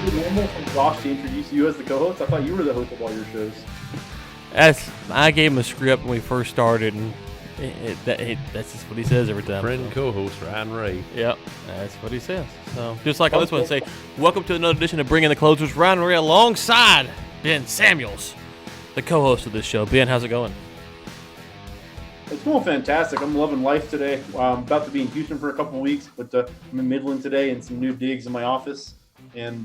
Is it normal for Josh to introduce you as the co-host? I thought you were the host of all your shows. I gave him a script when we first started, and that's just what he says every time. Friend co-host Ryan Ray. Yep, that's what he says. So just like on this one, say, welcome to another edition of Bring in the Closers. Ryan Ray alongside Ben Samuels, the co-host of this show. Ben, how's it going? It's going fantastic. I'm loving life today. I'm about to be in Houston for a couple of weeks, but I'm in Midland today and some new digs in my office and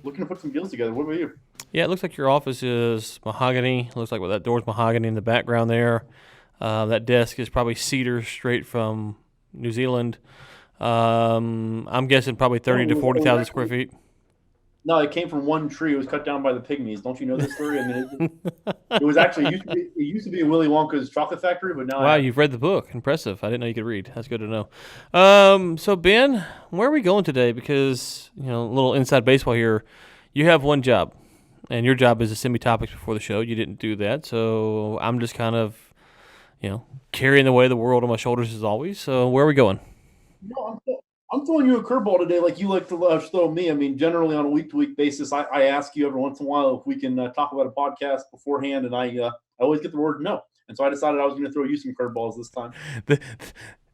looking to put some deals together. What about you? Yeah, it looks like your office is mahogany. It looks like that door's mahogany in the background there. That desk is probably cedar straight from New Zealand. I'm guessing probably 30 to 40,000 square feet. No, it came from one tree. It was cut down by the pygmies. Don't you know this story? I mean, it was actually it used to be Willy Wonka's chocolate factory, but now wow, you've read the book. Impressive. I didn't know you could read. That's good to know. So Ben, where are we going today? Because a little inside baseball here. You have one job, and your job is to send me topics before the show. You didn't do that, so I'm just kind of, carrying the weight of the world on my shoulders as always. So where are we going? No, I'm throwing you a curveball today like you like to throw me. I mean, generally on a week-to-week basis, I ask you every once in a while if we can talk about a podcast beforehand, and I always get the word no. And so I decided I was going to throw you some curveballs this time.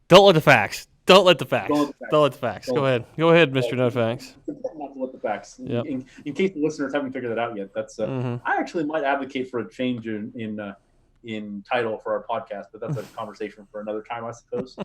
Don't let the facts. Don't let the facts. Go ahead, Mr. No Facts. Not to let the facts. Yep. In case the listeners haven't figured that out yet, that's I actually might advocate for a change in title for our podcast, but that's a conversation for another time, I suppose.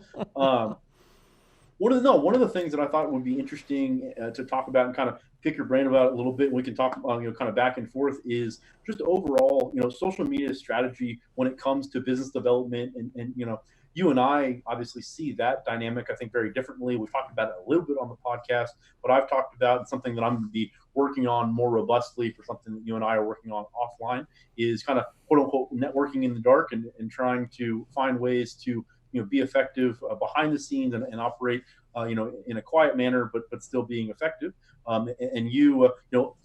One of the things that I thought would be interesting to talk about and kind of pick your brain about a little bit, and we can talk kind of back and forth, is just overall, social media strategy when it comes to business development. And you and I obviously see that dynamic, I think, very differently. We've talked about it a little bit on the podcast, but I've talked about something that I'm going to be working on more robustly for something that you and I are working on offline, is kind of quote unquote networking in the dark and trying to find ways to be effective behind the scenes and operate, in a quiet manner, but still being effective. And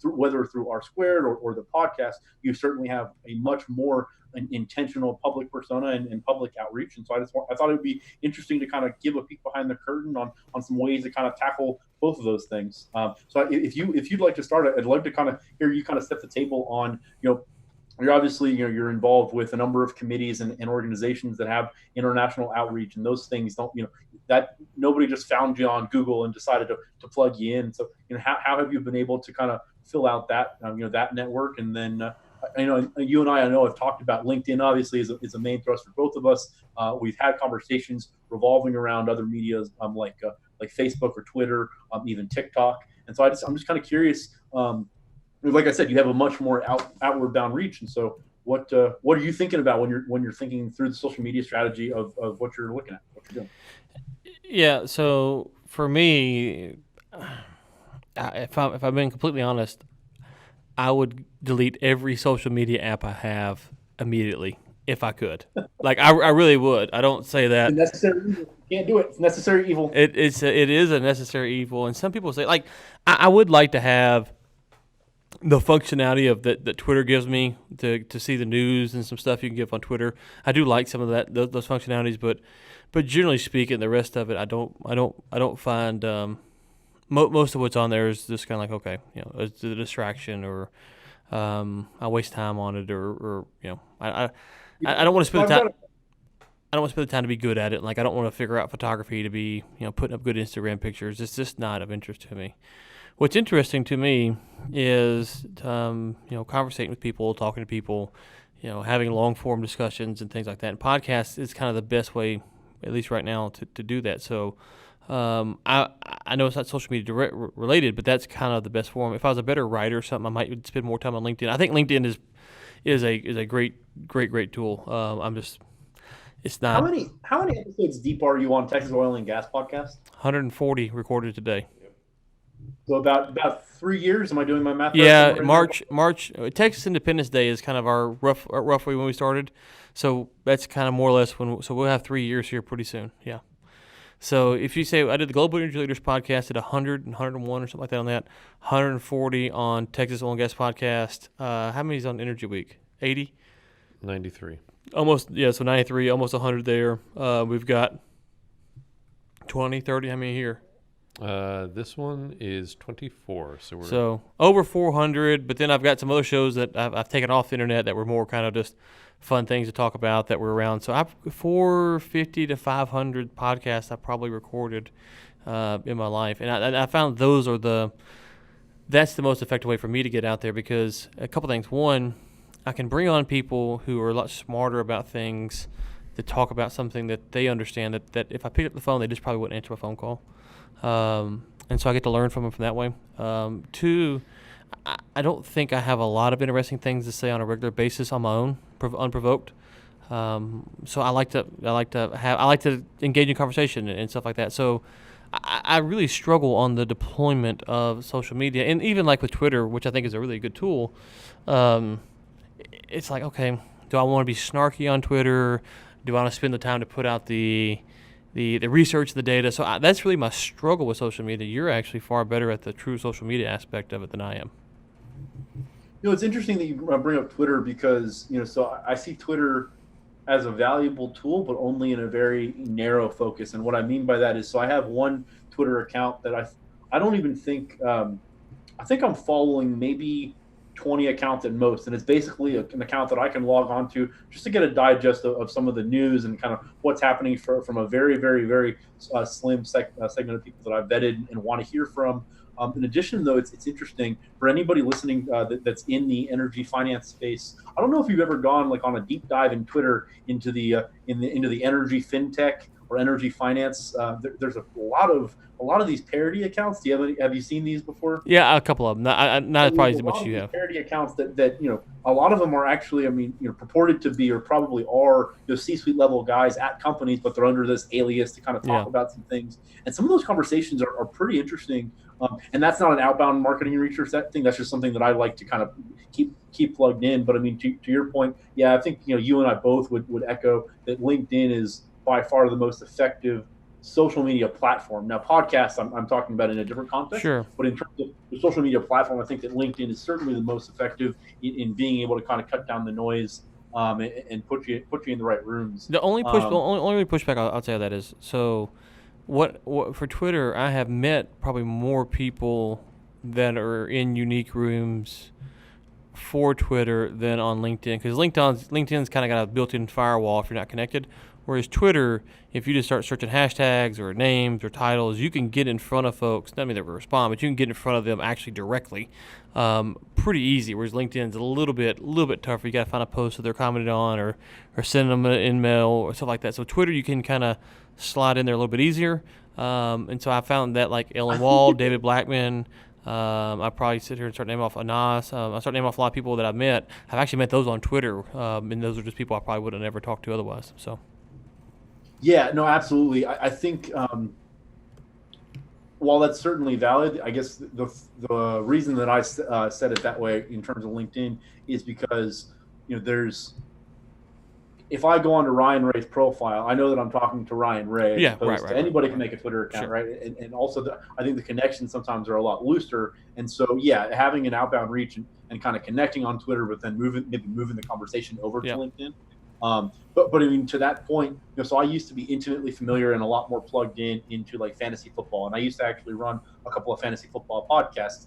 whether through R Squared or the podcast, you certainly have a much more intentional public persona and public outreach. And so I thought it would be interesting to kind of give a peek behind the curtain on some ways to kind of tackle both of those things. So if you'd like to start, I'd love to kind of hear you kind of set the table on, you're obviously, you're involved with a number of committees and organizations that have international outreach, and those things don't, that nobody just found you on Google and decided to plug you in. So, how have you been able to kind of fill out that, that network? And then, you and I know have talked about LinkedIn, obviously, is a main thrust for both of us. We've had conversations revolving around other medias, like Facebook or Twitter, even TikTok. And so I'm just kind of curious, like I said, you have a much more outward bound reach, and so what are you thinking about when you're thinking through the social media strategy of what you're looking at, what you're doing? Yeah. So for me, if I'm being completely honest, I would delete every social media app I have immediately if I could. Like I really would. I don't say that. It's necessary evil. You can't do it. It's necessary evil. It is a necessary evil, and some people say like I would like to have the functionality of that Twitter gives me to see the news and some stuff you can get on Twitter. I do like some of those functionalities, but generally speaking, the rest of it I don't find most of what's on there is just kind of like, okay, it's a distraction, or I waste time on it, or I don't want to spend the time. I don't want to spend the time to be good at it. Like I don't want to figure out photography to be putting up good Instagram pictures. It's just not of interest to me. What's interesting to me is, conversating with people, talking to people, having long form discussions and things like that. And podcasts is kind of the best way, at least right now, to do that. So I know it's not social media related, but that's kind of the best form. If I was a better writer or something, I might spend more time on LinkedIn. I think LinkedIn is a great tool. It's not. How many episodes deep are you on Texas Oil and Gas podcast? 140 recorded today. So about 3 years. Am I doing my math? Yeah, right? March. Texas Independence Day is kind of our roughly when we started. So that's kind of more or less so we'll have 3 years here pretty soon. Yeah. So if you say I did the Global Energy Leaders podcast at 100 and 101 or something like that on that, 140 on Texas Oil and Gas podcast. How many is on Energy Week? 80? 93. Almost, yeah, so 93, almost 100 there. We've got 20, 30, how many here? This one is 24. So over 400, but then I've got some other shows that I've taken off the internet that were more kind of just fun things to talk about that were around. So I've 450 to 500 podcasts I probably recorded in my life, and I found that's the most effective way for me to get out there, because a couple things. One, I can bring on people who are a lot smarter about things to talk about something that they understand that if I picked up the phone, they just probably wouldn't answer my phone call. And so I get to learn from them from that way. Two, I don't think I have a lot of interesting things to say on a regular basis on my own, unprovoked. So I like to engage in conversation and stuff like that. So I really struggle on the deployment of social media, and even like with Twitter, which I think is a really good tool. It's like, okay, do I want to be snarky on Twitter? Do I want to spend the time to put out the research, the data? So that's really my struggle with social media. You're actually far better at the true social media aspect of it than I am. It's interesting that you bring up Twitter, because, so I see Twitter as a valuable tool, but only in a very narrow focus. And what I mean by that is, so I have one Twitter account that I don't even think, I think I'm following maybe 20 accounts at most, and it's basically an account that I can log on to just to get a digest of some of the news and kind of what's happening from a very, very, very slim segment of people that I've vetted and want to hear from. In addition, though, it's interesting for anybody listening that's in the energy finance space. I don't know if you've ever gone like on a deep dive in Twitter into the into the energy fintech or energy finance. There's a lot of these parody accounts. Have you seen these before? Yeah, a couple of them. Not probably as much as you have. Parody accounts that a lot of them are actually, purported to be or probably are C-suite level guys at companies, but they're under this alias to kind of talk about some things. And some of those conversations are pretty interesting. And that's not an outbound marketing and research thing. That's just something that I like to kind of keep plugged in. But to your point, yeah, I think you and I both would echo that LinkedIn is by far the most effective social media platform. Now, podcasts, I'm talking about in a different context. Sure. But in terms of the social media platform, I think that LinkedIn is certainly the most effective in being able to kind of cut down the noise and put you in the right rooms. The only pushback I'll say that is, so what for Twitter, I have met probably more people that are in unique rooms for Twitter than on LinkedIn, because LinkedIn's kind of got a built-in firewall if you're not connected. Whereas Twitter, if you just start searching hashtags or names or titles, you can get in front of folks. Not mean they will respond, but you can get in front of them actually directly, pretty easy. Whereas LinkedIn's a little bit tougher. You got to find a post that they're commented on, or send them an email or stuff like that. So Twitter, you can kind of slide in there a little bit easier. And so I found that like Ellen Wall, David Blackman. I probably sit here and start naming off Anas. I start naming off a lot of people that I've met. I've actually met those on Twitter, and those are just people I probably would have never talked to otherwise. So. Yeah, no, absolutely. I think while that's certainly valid, I guess the reason that I said it that way in terms of LinkedIn is because if I go onto Ryan Ray's profile, I know that I'm talking to Ryan Ray. Yeah, right. Anybody can make a Twitter account, sure. Right? And also, I think the connections sometimes are a lot looser. And so, yeah, having an outbound reach and kind of connecting on Twitter, but then moving the conversation over to LinkedIn. But to that point, so I used to be intimately familiar and a lot more plugged into like fantasy football, and I used to actually run a couple of fantasy football podcasts.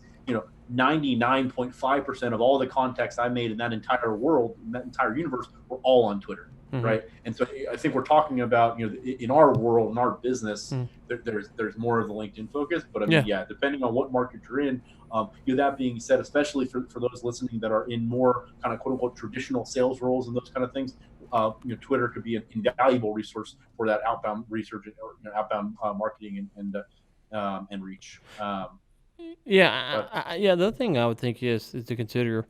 99.5% of all the contacts I made in that entire world, in that entire universe, were all on Twitter, right? And so I think we're talking about in our world, in our business, there's more of the LinkedIn focus. But depending on what market you're in. That being said, especially for those listening that are in more kind of quote unquote traditional sales roles and those kind of things, Twitter could be an invaluable resource for that outbound research or outbound marketing and reach. The other thing I would think is to consider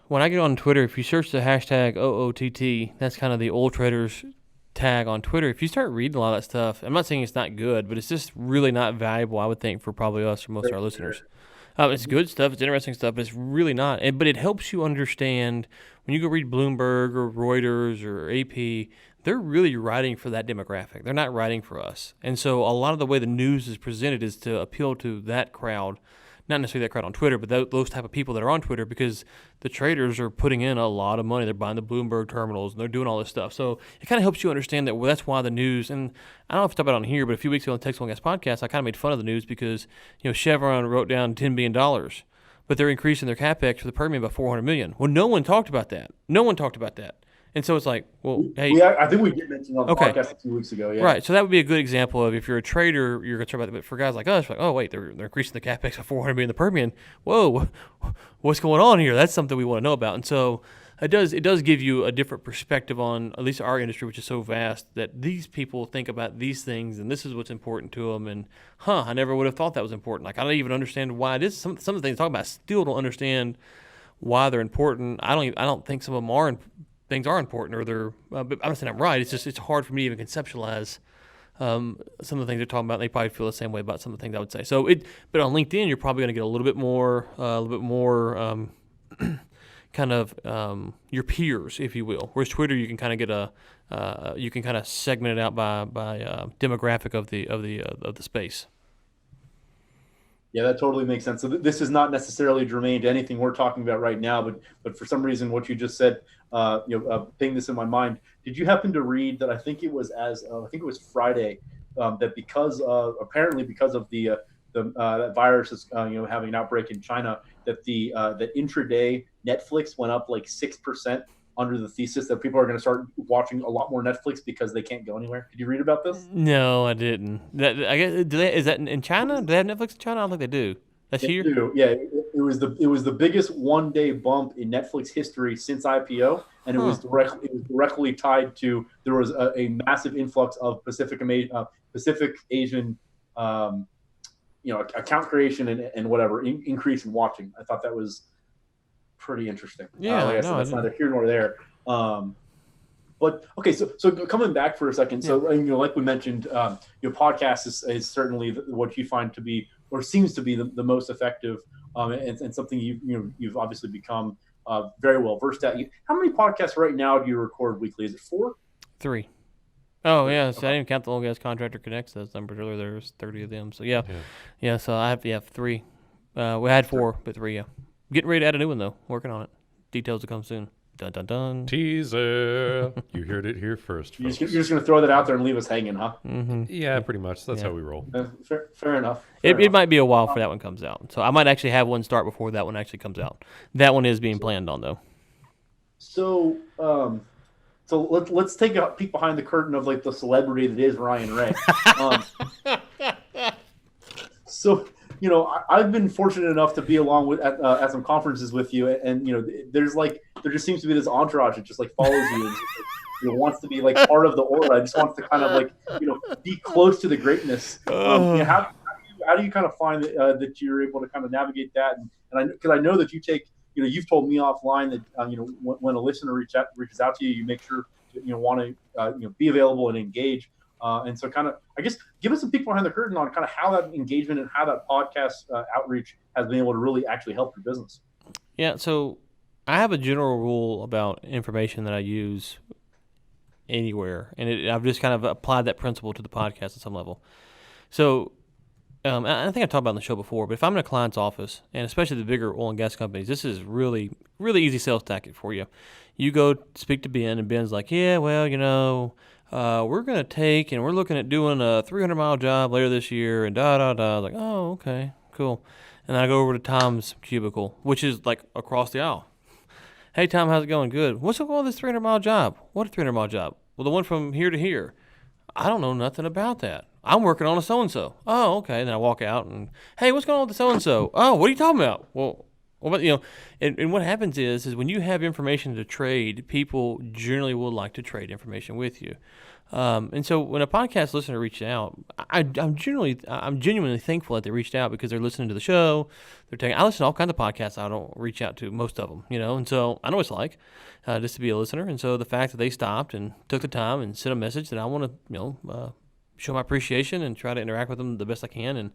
when I get on Twitter, if you search the hashtag OOTT, that's kind of the old traders tag on Twitter. If you start reading a lot of that stuff, I'm not saying it's not good, but it's just really not valuable, I would think, for probably us or most of our listeners. It's good stuff, it's interesting stuff, but it's really not. But it helps you understand when you go read Bloomberg or Reuters or AP, they're really writing for that demographic. They're not writing for us. And so a lot of the way the news is presented is to appeal to that crowd, not necessarily that crowd on Twitter, but those type of people that are on Twitter, because the traders are putting in a lot of money. They're buying the Bloomberg terminals and they're doing all this stuff. So it kind of helps you understand that. Well, that's why the news, and I don't know if I talked about it on here, but a few weeks ago on the Texas Oil and Gas podcast, I kind of made fun of the news because Chevron wrote down $10 billion, but they're increasing their capex for the Permian by $400 million. Well, no one talked about that. And so it's like, well, hey. I think we did mention on the podcast a few weeks ago. Yeah. Right. So that would be a good example of if you're a trader, you're going to talk about it. But for guys like us, like, oh, wait, they're increasing the capex by $400 million in the Permian. Whoa, what's going on here? That's something we want to know about. And so it does give you a different perspective on at least our industry, which is so vast, that these people think about these things and this is what's important to them. And I never would have thought that was important. Like, I don't even understand why it is. Some of the things they talk about, I still don't understand why they're important. I don't think some of them things are important, or they're. But I'm not saying I'm right. It's hard for me to even conceptualize some of the things they're talking about. They probably feel the same way about some of the things I would say. But on LinkedIn, you're probably going to get a little bit more kind of your peers, if you will. Whereas Twitter, you can kind of get you can kind of segment it out by demographic of the space. Yeah, that totally makes sense. So this is not necessarily germane to anything we're talking about right now, but for some reason, what you just said, pinged this in my mind. Did you happen to read that? I think it was Friday, that apparently because of the that virus is having an outbreak in China, that that intraday Netflix went up like 6%, under the thesis that people are going to start watching a lot more Netflix because they can't go anywhere. Did you read about this? No, I didn't. I guess is that in China? Do they have Netflix in China? I don't think they do. That's here. Do. Yeah, it was the biggest one-day bump in Netflix history since IPO, and it was directly tied to there was a massive influx of Pacific Asian account creation and whatever increase in watching. I thought that was pretty interesting. Yeah, like I said, that's neither here nor there. But okay, so coming back for a second, so like we mentioned, your podcast is certainly what you find to be, or seems to be, the most effective, and something you've obviously become very well versed at. How many podcasts right now do you record weekly? Is it 4? 3. Oh yeah, so I didn't even count the Oil Gas Contractor Connects. Those numbers earlier. There was 30 of them. So yeah. So I have 3. We had 4, but 3. Yeah. Getting ready to add a new one, though. Working on it. Details to come soon. Dun, dun, dun. Teaser. You heard it here first, folks. You're just going to throw that out there and leave us hanging, huh? Mm-hmm. Yeah, pretty much. That's how we roll. Fair enough. It might be a while for that one comes out. So I might actually have one start before that one actually comes out. That one is being planned on, though. So let's take a peek behind the curtain of like the celebrity that is Ryan Ray. I've been fortunate enough to be along with at some conferences with you, and there just seems to be this entourage that just like follows you and wants to be like part of the aura. Just wants to kind of like be close to the greatness. How do you kind of find that you're able to kind of navigate that? And because I know that you take you've told me offline that when a listener reaches out to you, you make sure want to be available and engage. And so kind of, I guess, give us a peek behind the curtain on kind of how that engagement and how that podcast outreach has been able to really actually help your business. Yeah, so I have a general rule about information that I use anywhere, and I've just kind of applied that principle to the podcast at some level. So I think I talked about it on the show before, but if I'm in a client's office, and especially the bigger oil and gas companies, this is really, really easy sales tactic for you. You go speak to Ben, and Ben's like, yeah, well, we're going to take, and we're looking at doing a 300-mile job later this year, and da-da-da. Like, oh, okay, cool. And then I go over to Tom's cubicle, which is like across the aisle. Hey, Tom, how's it going? Good. What's up with all this 300-mile job? What a 300-mile job? Well, the one from here to here. I don't know nothing about that. I'm working on a so-and-so. Oh, okay. Then I walk out and, hey, what's going on with the so-and-so? Oh, what are you talking about? Well, but and what happens is when you have information to trade, people generally will like to trade information with you. And so when a podcast listener reaches out, I'm genuinely thankful that they reached out because they're listening to the show. I listen to all kinds of podcasts. I don't reach out to most of them, and so I know what it's like just to be a listener. And so the fact that they stopped and took the time and sent a message that I want to, show my appreciation and try to interact with them the best I can. And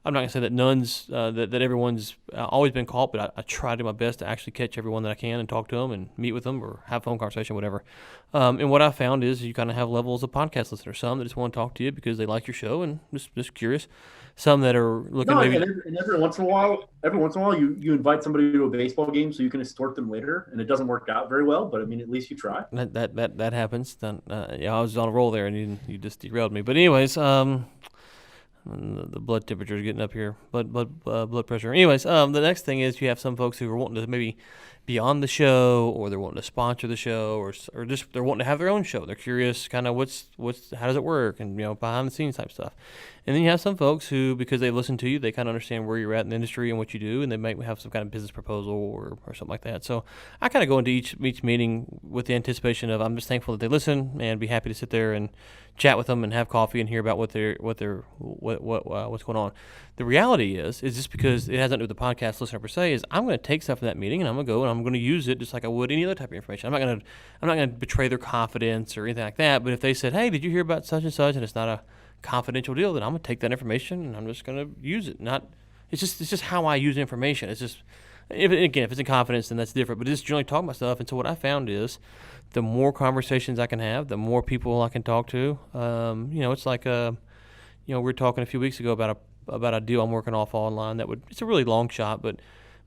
I'm not gonna say that none's that everyone's always been caught, but I try to do my best to actually catch everyone that I can and talk to them and meet with them or have a phone conversation, whatever. And what I found is you kind of have levels of podcast listeners. Some that just want to talk to you because they like your show and just curious. Some that are looking maybe. And every once in a while, you invite somebody to a baseball game so you can extort them later, and it doesn't work out very well. But I mean, at least you try. That happens. Then yeah, I was on a roll there, and you just derailed me. But anyways, the blood temperature is getting up here, blood pressure. Anyways, the next thing is you have some folks who are wanting to maybe be on the show, or they're wanting to sponsor the show, or just they're wanting to have their own show. They're curious, kind of how does it work, and behind the scenes type stuff. And then you have some folks who, because they listen to you, they kind of understand where you're at in the industry and what you do, and they might have some kind of business proposal or something like that. So I kind of go into each meeting with the anticipation of I'm just thankful that they listen and be happy to sit there and chat with them and have coffee and hear about what's going on. The reality is just because it has nothing to do with the podcast listener per se, is I'm going to take stuff from that meeting and I'm going to go and I'm going to use it just like I would any other type of information. I'm not going to betray their confidence or anything like that. But if they said, "Hey, did you hear about such and such?" and it's not a confidential deal, then I'm going to take that information and I'm just going to use it. It's just how I use information. It's just if it's in confidence, then that's different. But it's generally talking about stuff. And so what I found is, the more conversations I can have, the more people I can talk to. It's like we were talking a few weeks ago about a deal I'm working off online it's a really long shot, but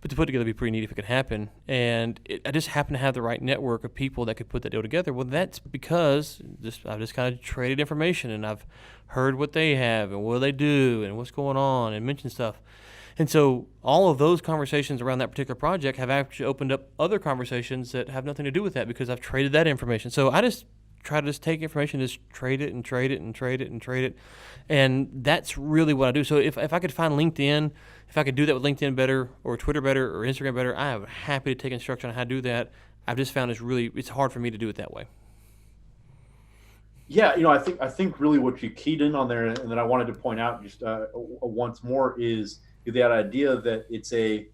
to put together would be pretty neat if it could happen. And I just happen to have the right network of people that could put that deal together. Well, that's because I've just kind of traded information and I've heard what they have and what they do and what's going on and mentioned stuff. And so all of those conversations around that particular project have actually opened up other conversations that have nothing to do with that because I've traded that information. So I just try to take information, just trade it and trade it and trade it and trade it. And that's really what I do. So if I could find LinkedIn, if I could do that with LinkedIn better or Twitter better or Instagram better, I am happy to take instruction on how to do that. I've just found it's hard for me to do it that way. Yeah, I think really what you keyed in on there and that I wanted to point out just once more is that idea that it's a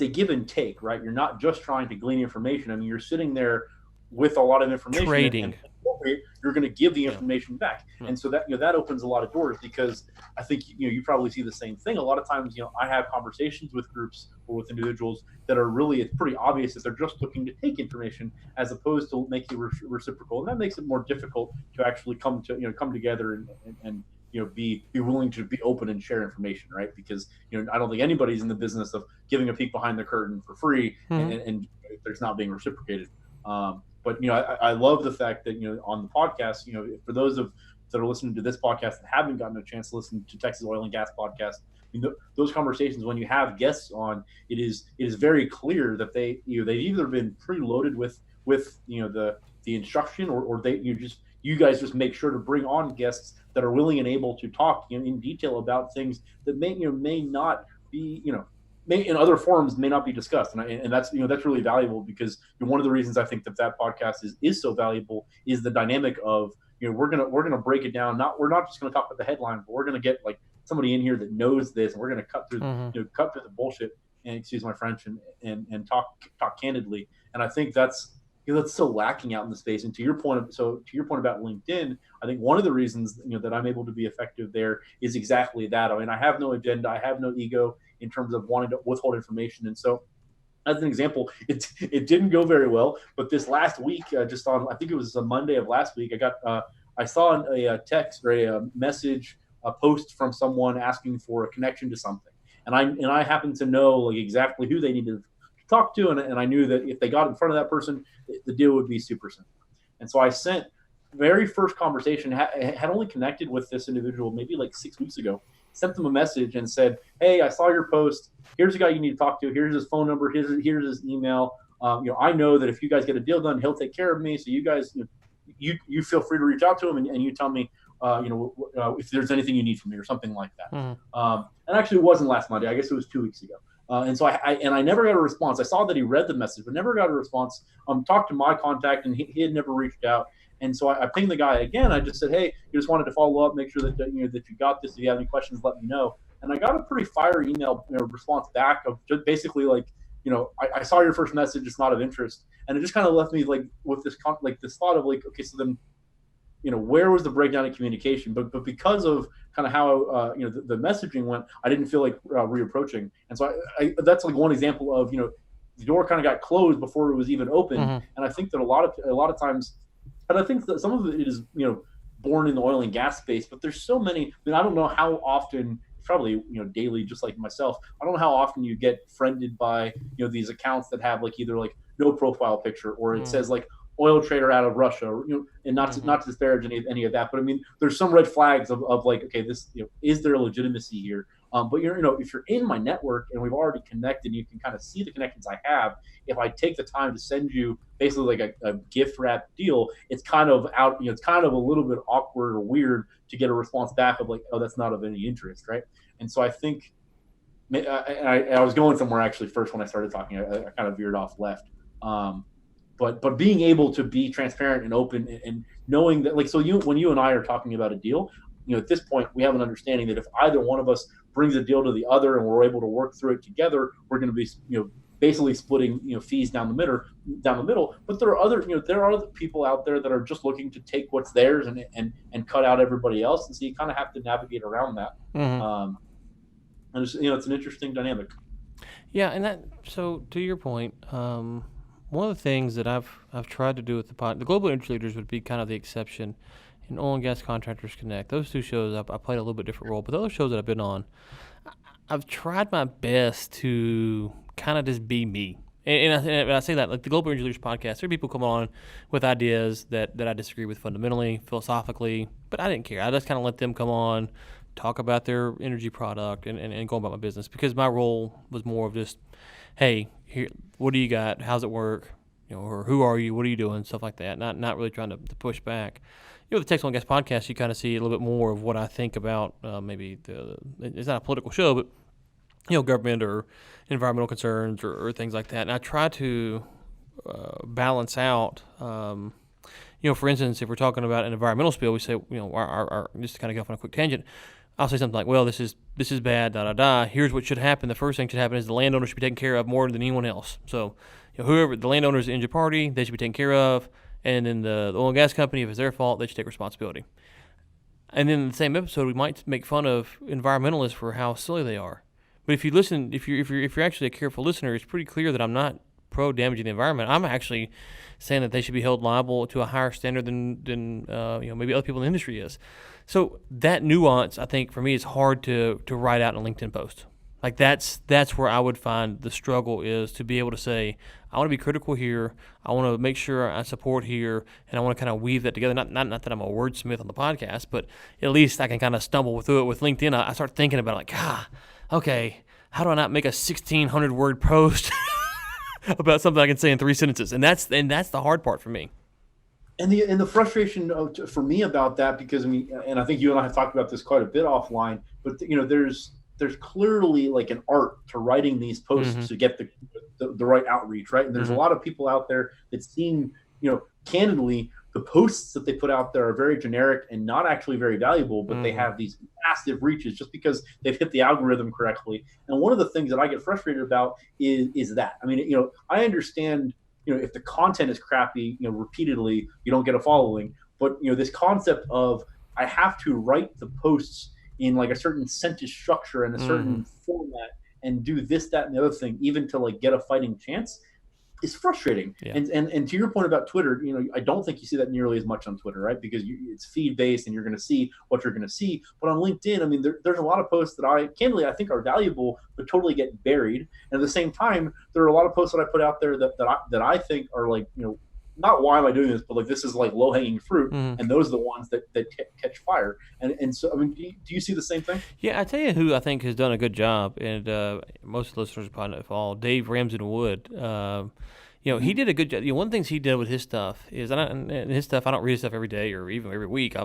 give and take, right? You're not just trying to glean information. I mean, you're sitting there with a lot of information. Trading. And you're going to give the information back. And so that opens a lot of doors because I think, you probably see the same thing. A lot of times, I have conversations with groups or with individuals that are really, it's pretty obvious that they're just looking to take information as opposed to making it reciprocal. And that makes it more difficult to actually come together and be willing to be open and share information, right? Because, I don't think anybody's in the business of giving a peek behind the curtain for free and there's not being reciprocated. But I love the fact that on the podcast, for those that are listening to this podcast that haven't gotten a chance to listen to Texas Oil and Gas podcast, those conversations when you have guests on, it is very clear that they've either been preloaded with the instruction or you guys just make sure to bring on guests that are willing and able to talk in detail about things that may not be in other forums may not be discussed, and that's that's really valuable because one of the reasons I think that podcast is so valuable is the dynamic of we're gonna break it down. We're not just gonna talk about the headline, but we're gonna get like somebody in here that knows this, and we're gonna cut through the bullshit and excuse my French and talk candidly. And I think that's so lacking out in the space. And to your point about LinkedIn, I think one of the reasons that I'm able to be effective there is exactly that. I mean, I have no agenda, I have no ego in terms of wanting to withhold information. And so, as an example, it didn't go very well. But this last week, just on I think it was a Monday of last week, I saw a text or a message, a post from someone asking for a connection to something, and I happened to know like exactly who they needed to talk to, and I knew that if they got in front of that person, the deal would be super simple. And so I sent very first conversation had only connected with this individual maybe like 6 weeks ago. Sent them a message and said, "Hey, I saw your post. Here's a guy you need to talk to. Here's his phone number. Here's his email. I know that if you guys get a deal done, he'll take care of me. So you guys, you feel free to reach out to him and you tell me, if there's anything you need from me or something like that." And actually, it wasn't last Monday. I guess it was 2 weeks ago. And so I never got a response. I saw that he read the message, but never got a response. Talked to my contact, and he had never reached out. And so I pinged the guy again. I just said, "Hey, you just wanted to follow up, make sure that that you got this. If you have any questions, let me know." And I got a pretty fiery email response back of just basically like, I saw your first message. It's not of interest, and it just kind of left me like with this thought of like, okay, so then where was the breakdown in communication? But because of kind of how the messaging went, I didn't feel like reapproaching, and so that's like one example of the door kind of got closed before it was even open, and I think that a lot of times, and I think that some of it is born in the oil and gas space, but there's so many. I mean, I don't know how often. Probably daily, just like myself. I don't know how often you get friended by these accounts that have like either like no profile picture or it says like oil trader out of Russia, or, and not to disparage any of that, but I mean, there's some red flags of like, okay, this is there legitimacy here? But if you're in my network and we've already connected, you can kind of see the connections I have. If I take the time to send you basically like a gift wrap deal, it's kind of out. It's kind of a little bit awkward or weird to get a response back of like, oh, that's not of any interest, right? And so I think, I was going somewhere actually first when I started talking. I kind of veered off left. But being able to be transparent and open and knowing that, like, so when you and I are talking about a deal, at this point we have an understanding that if either one of us brings a deal to the other and we're able to work through it together, we're going to be basically splitting fees down the middle. But there are other people out there that are just looking to take what's theirs and cut out everybody else, and so you kind of have to navigate around that. And it's an interesting dynamic. Yeah, and so to your point, one of the things that I've tried to do with the Global Industry Leaders would be kind of the exception. In Oil and Gas Contractors Connect, those two shows I played a little bit different role, but the other shows that I've been on, I've tried my best to kind of just be me. And I say that, like the Global Energy Leaders podcast, there are people come on with ideas that I disagree with fundamentally, philosophically, but I didn't care. I just kind of let them come on, talk about their energy product and go about my business, because my role was more of just, hey, here, what do you got? How's it work? Or who are you? What are you doing? Stuff like that. Not really trying to push back. The Texas Oil and Gas podcast, you kind of see a little bit more of what I think about maybe it's not a political show, but government or environmental concerns or things like that. And I try to balance out. For instance, if we're talking about an environmental spill, we say, our just to kind of go off on a quick tangent, I'll say something like, well, this is bad, Here's what should happen. The first thing should happen is the landowner should be taken care of more than anyone else. So, whoever the landowner is the injured party, they should be taken care of. And then the oil and gas company, if it's their fault, they should take responsibility. And then in the same episode, we might make fun of environmentalists for how silly they are. But if you listen, if you're actually a careful listener, it's pretty clear that I'm not pro damaging the environment. I'm actually saying that they should be held liable to a higher standard than maybe other people in the industry is. So that nuance, I think, for me, is hard to write out in a LinkedIn post. Like that's where I would find the struggle is to be able to say, I want to be critical here. I want to make sure I support here, and I want to kind of weave that together. Not that I'm a wordsmith on the podcast, but at least I can kind of stumble through it with LinkedIn. I start thinking about it like, okay, how do I not make a 1,600-word post about something I can say in 3 sentences? And that's the hard part for me. And the frustration for me about that, because and I think you and I have talked about this quite a bit offline, but there's clearly like an art to writing these posts to get the right outreach, right? And there's a lot of people out there that seem, candidly, the posts that they put out there are very generic and not actually very valuable, but they have these massive reaches just because they've hit the algorithm correctly. And one of the things that I get frustrated about is that. I mean, I understand, if the content is crappy, repeatedly, you don't get a following. But, this concept of I have to write the posts in like a certain sentence structure and a certain format and do this, that, and the other thing, even to like get a fighting chance, is frustrating. Yeah. And to your point about Twitter, I don't think you see that nearly as much on Twitter, right? Because it's feed based and you're going to see what you're going to see. But on LinkedIn, I mean, there's a lot of posts that I think are valuable, but totally get buried. And at the same time, there are a lot of posts that I put out there that I think are like, not why am I doing this, but like this is like low hanging fruit, and those are the ones that catch fire. And so, I mean, do you see the same thing? Yeah, I tell you who I think has done a good job, and most of the listeners probably not follow Dave Ramsden Wood. He did a good job. One of the things he did with his stuff is, I don't read his stuff every day or even every week,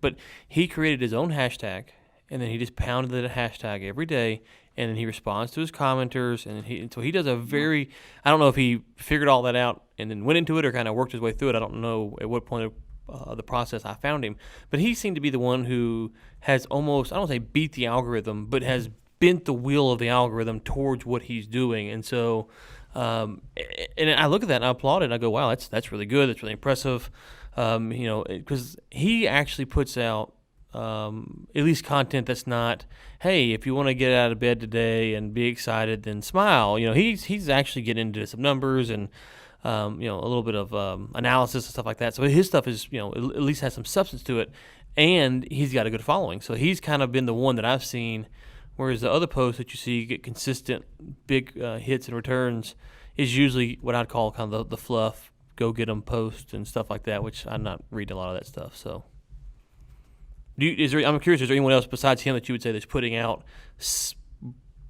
but he created his own hashtag, and then he just pounded the hashtag every day, and then he responds to his commenters, and so he does a very, I don't know if he figured all that out and then went into it or kind of worked his way through it. I don't know at what point of the process I found him, but he seemed to be the one who has almost, I don't want to say beat the algorithm, but has bent the wheel of the algorithm towards what he's doing. And so, and I look at that and I applaud it and I go, wow, that's really good. That's really impressive. Because he actually puts out at least content that's not, hey, if you want to get out of bed today and be excited, then smile. He's actually getting into some numbers and a little bit of analysis and stuff like that. So his stuff is, at least has some substance to it, and he's got a good following. So he's kind of been the one that I've seen, whereas the other posts that you see get consistent big hits and returns is usually what I'd call kind of the fluff, go get them post and stuff like that, which I'm not reading a lot of that stuff. So I'm curious, is there anyone else besides him that you would say that's putting out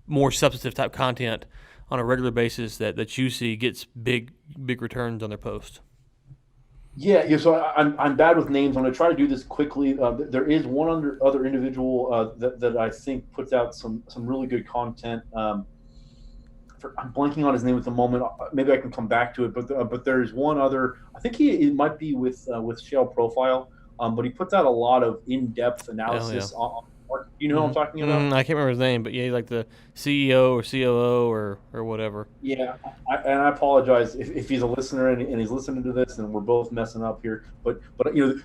more substantive type content on a regular basis that you see gets big returns on their post? Yeah. So I'm bad with names. I'm going to try to do this quickly. There is one other individual that I think puts out some really good content. I'm blanking on his name at the moment. Maybe I can come back to it. But there's one other. I think it might be with Shale Profile. But he puts out a lot of in-depth analysis on. You know who I'm talking about? I can't remember his name, but yeah, he's like the CEO or COO or whatever. Yeah, I apologize if he's a listener and he's listening to this, and we're both messing up here. But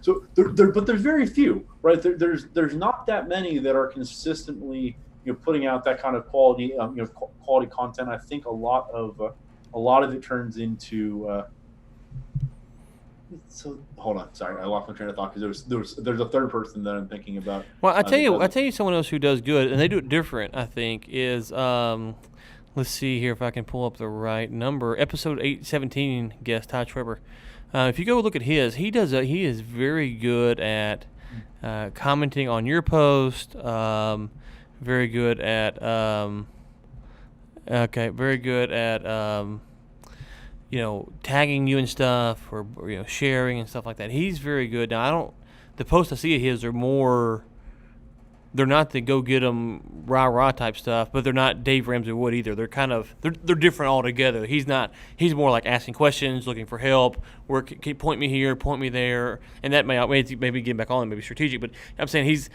so but there's very few, right? There's not that many that are consistently putting out that kind of quality quality content. I think a lot of it turns into. So hold on, sorry, I lost my train of thought because there's a third person that I'm thinking about. Well, I tell you someone else who does good, and they do it different. I think is let's see here if I can pull up the right number. Episode 817 guest Ty Schweber. If you go look at his, he is very good at commenting on your post. Very good at very good at tagging you and stuff, or sharing and stuff like that. He's very good. Now, the posts I see of his are more, they're not the go get 'em rah type stuff, but they're not Dave Ramsey Wood either. They're kind of they're different altogether. He's more like asking questions, looking for help. Where can you point me here, point me there, and that maybe get back on, maybe strategic. But I'm saying he's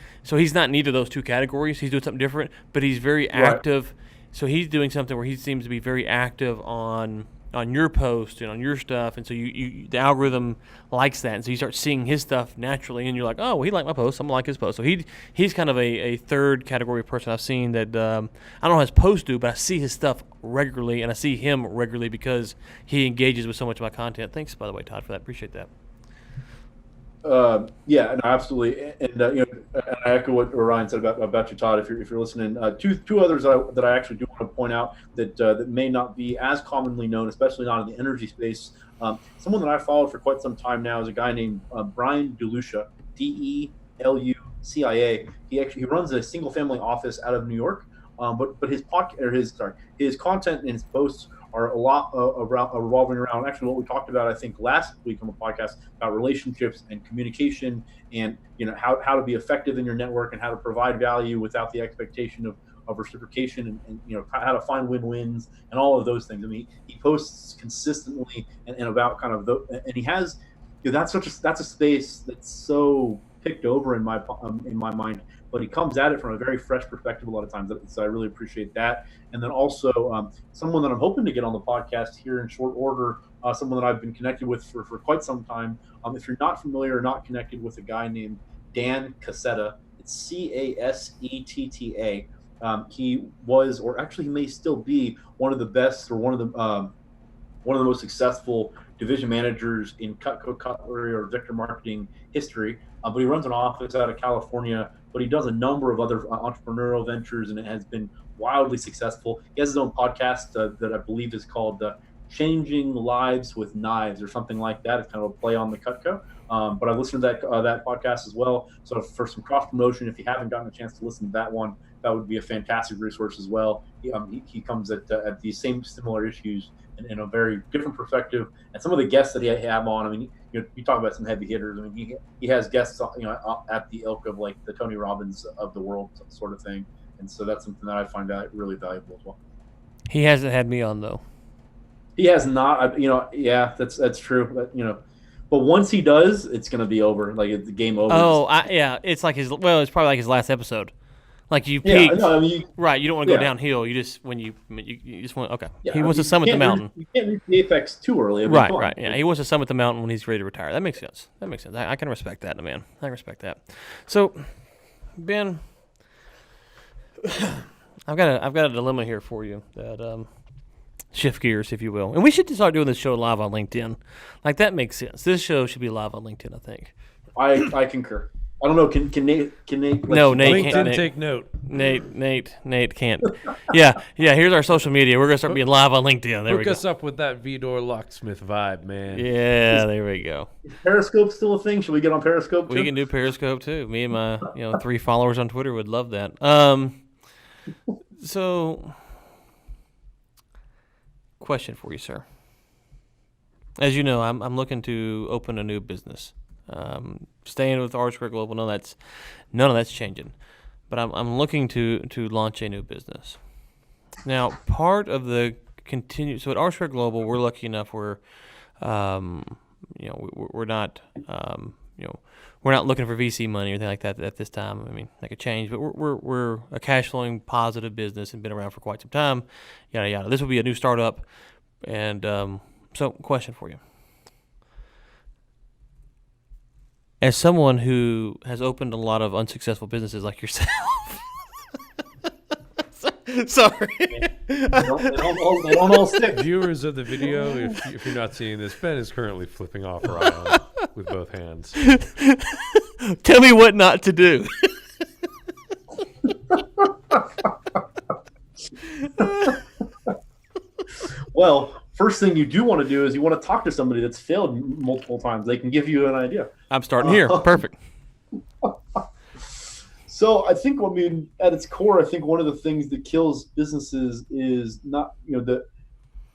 not in either of those two categories. He's doing something different, but he's very active. Right. So he's doing something where he seems to be very active on your post and on your stuff, and so the algorithm likes that, and so you start seeing his stuff naturally, and you're like, oh, well, he liked my post, I'm gonna like his post. So he's kind of a third category of person I've seen that I don't know how his posts do, but I see his stuff regularly, and I see him regularly because he engages with so much of my content. Thanks, by the way, Todd, for that. Appreciate that. Yeah, no, absolutely, and I echo what Ryan said about you, Todd. If you're listening, two others that I actually do want to point out that may not be as commonly known, especially not in the energy space. Someone that I followed for quite some time now is a guy named Brian DeLucia, DeLucia. He runs a single family office out of New York, but his content and his posts are a lot revolving around actually what we talked about, I think, last week on the podcast about relationships and communication, and how to be effective in your network and how to provide value without the expectation of reciprocation, and how to find win-wins and all of those things. I mean, he posts consistently and about kind of and he has that's a space that's so picked over in my mind, but he comes at it from a very fresh perspective a lot of times. So I really appreciate that. And then also someone that I'm hoping to get on the podcast here in short order, someone that I've been connected with for quite some time. If you're not familiar or not connected with a guy named Dan Cassetta, it's Cassetta. He was, or actually he may still be, one of the best, or one of the most successful division managers in Cutco Cutlery or Victor Marketing history. But he runs an office out of California, but he does a number of other entrepreneurial ventures, and it has been wildly successful. He has his own podcast that I believe is called Changing Lives with Knives or something like that. It's kind of a play on the Cutco. But I've listened to that podcast as well. So for some cross promotion, if you haven't gotten a chance to listen to that one, that would be a fantastic resource as well. He comes at these similar issues in a very different perspective. And some of the guests that he have on, I mean, you talk about some heavy hitters. I mean, he has guests, at the ilk of like the Tony Robbins of the world sort of thing. And so that's something that I find out really valuable as well. He hasn't had me on though. He has not. Yeah, that's true. But once he does, it's going to be over. Like, it's game over. Oh, yeah. It's like it's probably like his last episode. Like you Yeah, peaked, no, I mean, right? You don't want to go downhill. You just you just want okay. yeah, He wants to summit the mountain. You can't reach the apex too early. I mean, Right, come on. right. Yeah, he wants to summit the mountain when he's ready to retire. That makes sense. That makes sense. I can respect that, man. I can respect that. So, Ben, I've got a dilemma here for you that shift gears, if you will. And we should start doing this show live on LinkedIn. Like that makes sense. This show should be live on LinkedIn, I think. I concur. I don't know. Can Nate? No, Nate LinkedIn, can't. take note. Nate can't. Yeah. Here's our social media. We're gonna start being live on LinkedIn. There we Hook go. us up with that Vidor locksmith vibe, man. Yeah, there we go. Is Periscope still a thing? Should we get on Periscope too? We can do Periscope too. Me and my 3 followers on Twitter would love that. So, question for you, sir. As you know, I'm looking to open a new business. Staying with R Square Global, none of that's changing. But I'm looking to launch a new business. Now, part of the so at R Square Global, we're lucky enough we're not we're not looking for VC money or anything like that at this time. I mean, that could change, but we're a cash flowing positive business and been around for quite some time. Yada yada. This will be a new startup, and so question for you. As someone who has opened a lot of unsuccessful businesses like yourself, sorry, they don't all stick. Viewers of the video, if you're not seeing this, Ben is currently flipping off Ryan with both hands. Tell me what not to do. Well, first thing you do want to do is you want to talk to somebody that's failed multiple times. They can give you an idea. I'm starting here. Perfect. So I think, at its core, I think one of the things that kills businesses is not, the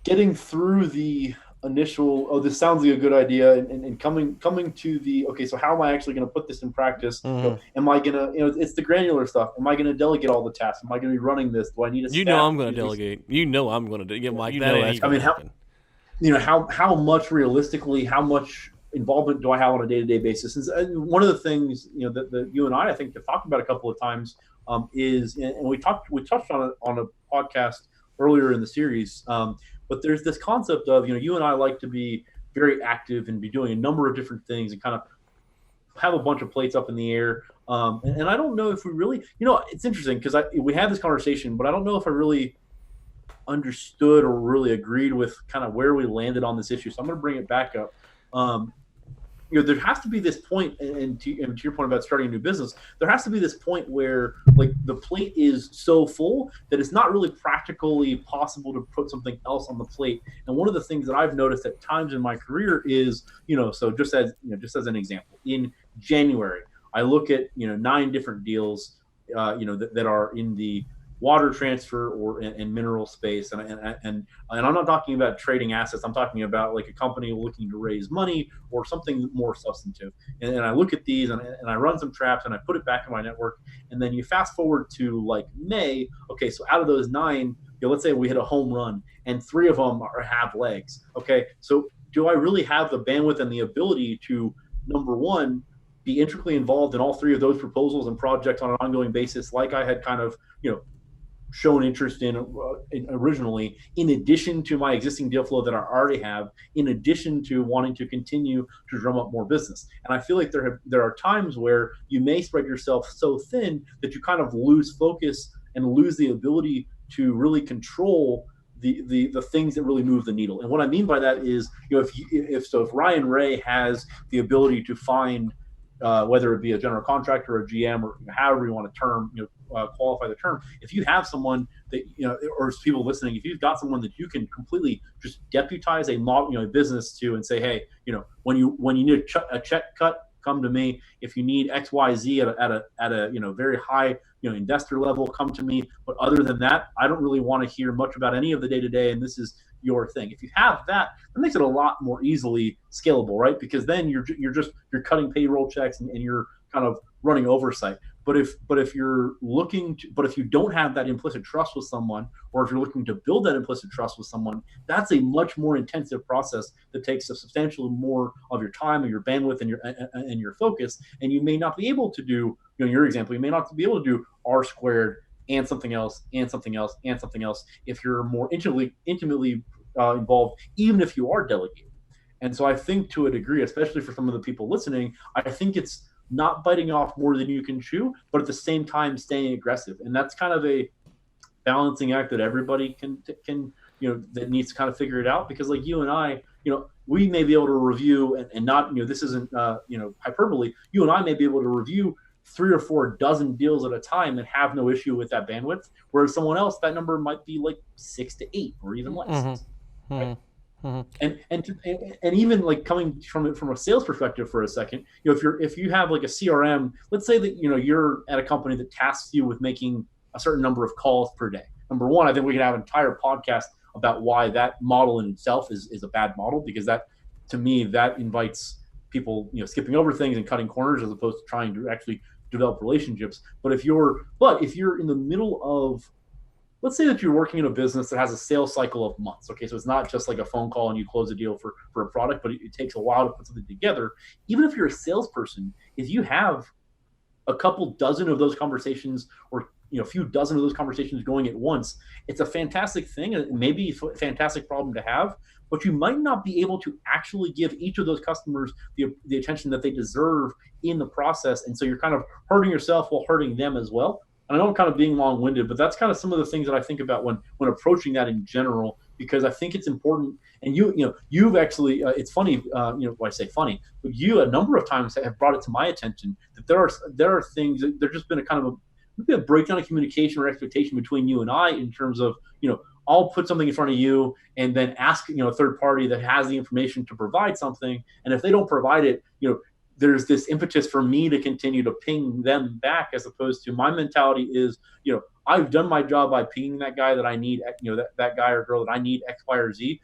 getting through the initial, oh, this sounds like a good idea, and coming to the, okay, so how am I actually going to put this in practice? Mm-hmm. Am I going to, it's the granular stuff. Am I going to delegate all the tasks? Am I going to be running this? Do I need a staff? I'm going to delegate. I'm going to do. How much realistically, how much involvement do I have on a day-to-day basis? And one of the things that you and I think have talked about a couple of times is, and we touched on it on a podcast earlier in the series, but there's this concept of you and I like to be very active and be doing a number of different things and kind of have a bunch of plates up in the air. And I don't know if we really, it's interesting because we had this conversation, but I don't know if I really understood or really agreed with kind of where we landed on this issue. So I'm going to bring it back up. There has to be this point, and to your point about starting a new business, there has to be this point where like the plate is so full that it's not really practically possible to put something else on the plate. And one of the things that I've noticed at times in my career is, so just as an example, in January, I look at 9 different deals, that are in the water transfer or in mineral space, and I'm not talking about trading assets. I'm talking about like a company looking to raise money or something more substantive. And I look at these and I run some traps and I put it back in my network. And then you fast forward to like May. Okay, so out of those 9, let's say we hit a home run and 3 of them have legs. Okay, so do I really have the bandwidth and the ability to, number one, be intricately involved in all 3 of those proposals and projects on an ongoing basis, like I had kind of shown interest in originally, in addition to my existing deal flow that I already have, in addition to wanting to continue to drum up more business. And I feel like there are times where you may spread yourself so thin that you kind of lose focus and lose the ability to really control the things that really move the needle. And what I mean by that is, if Ryan Ray has the ability to find whether it be a general contractor or a GM or however you want to qualify the term, if you have someone that or people listening, if you've got someone that you can completely just deputize a model, business to, and say, hey, when you need a check cut, come to me. If you need XYZ at a very high investor level, come to me. But other than that, I don't really want to hear much about any of the day-to-day, and this is your thing. If you have that, it makes it a lot more easily scalable, right? Because then you're cutting payroll checks and you're kind of running oversight. But if you don't have that implicit trust with someone, or if you're looking to build that implicit trust with someone, that's a much more intensive process that takes a substantially more of your time and your bandwidth and your focus. And you may not be able to do, in your example, you may not be able to do R squared and something else and something else and something else if you're more intimately involved, even if you are delegating. And so I think, to a degree, especially for some of the people listening, I think it's not biting off more than you can chew, but at the same time staying aggressive. And that's kind of a balancing act that everybody can that needs to kind of figure it out. Because like you and I, we may be able to review and not, this isn't hyperbole. You and I may be able to review 3 or 4 dozen deals at a time and have no issue with that bandwidth, whereas someone else, that number might be like 6 to 8 or even less. Mm-hmm. Right? Mm-hmm. And even like coming from a sales perspective for a second, if you have like a CRM, let's say that you're at a company that tasks you with making a certain number of calls per day. Number one, I think we could have an entire podcast about why that model in itself is a bad model, because that, to me, that invites people skipping over things and cutting corners as opposed to trying to actually develop relationships. But if you're in the middle of, let's say that you're working in a business that has a sales cycle of months. Okay, so it's not just like a phone call and you close a deal for a product, but it takes a while to put something together. Even if you're a salesperson, if you have a couple dozen of those conversations, or a few dozen of those conversations going at once, it's a fantastic thing, and maybe a fantastic problem to have. But you might not be able to actually give each of those customers the attention that they deserve in the process, and so you're kind of hurting yourself while hurting them as well. And I know I'm kind of being long-winded, but that's kind of some of the things that I think about when approaching that in general, because I think it's important. And you've actually, it's funny, well, I say funny, but you a number of times have brought it to my attention that there are things, there's just been a kind of maybe a breakdown of communication or expectation between you and I, in terms of, I'll put something in front of you and then ask, a third party that has the information to provide something. And if they don't provide it, there's this impetus for me to continue to ping them back, as opposed to my mentality is, I've done my job by pinging that guy that I need, that guy or girl that I need X, Y, or Z,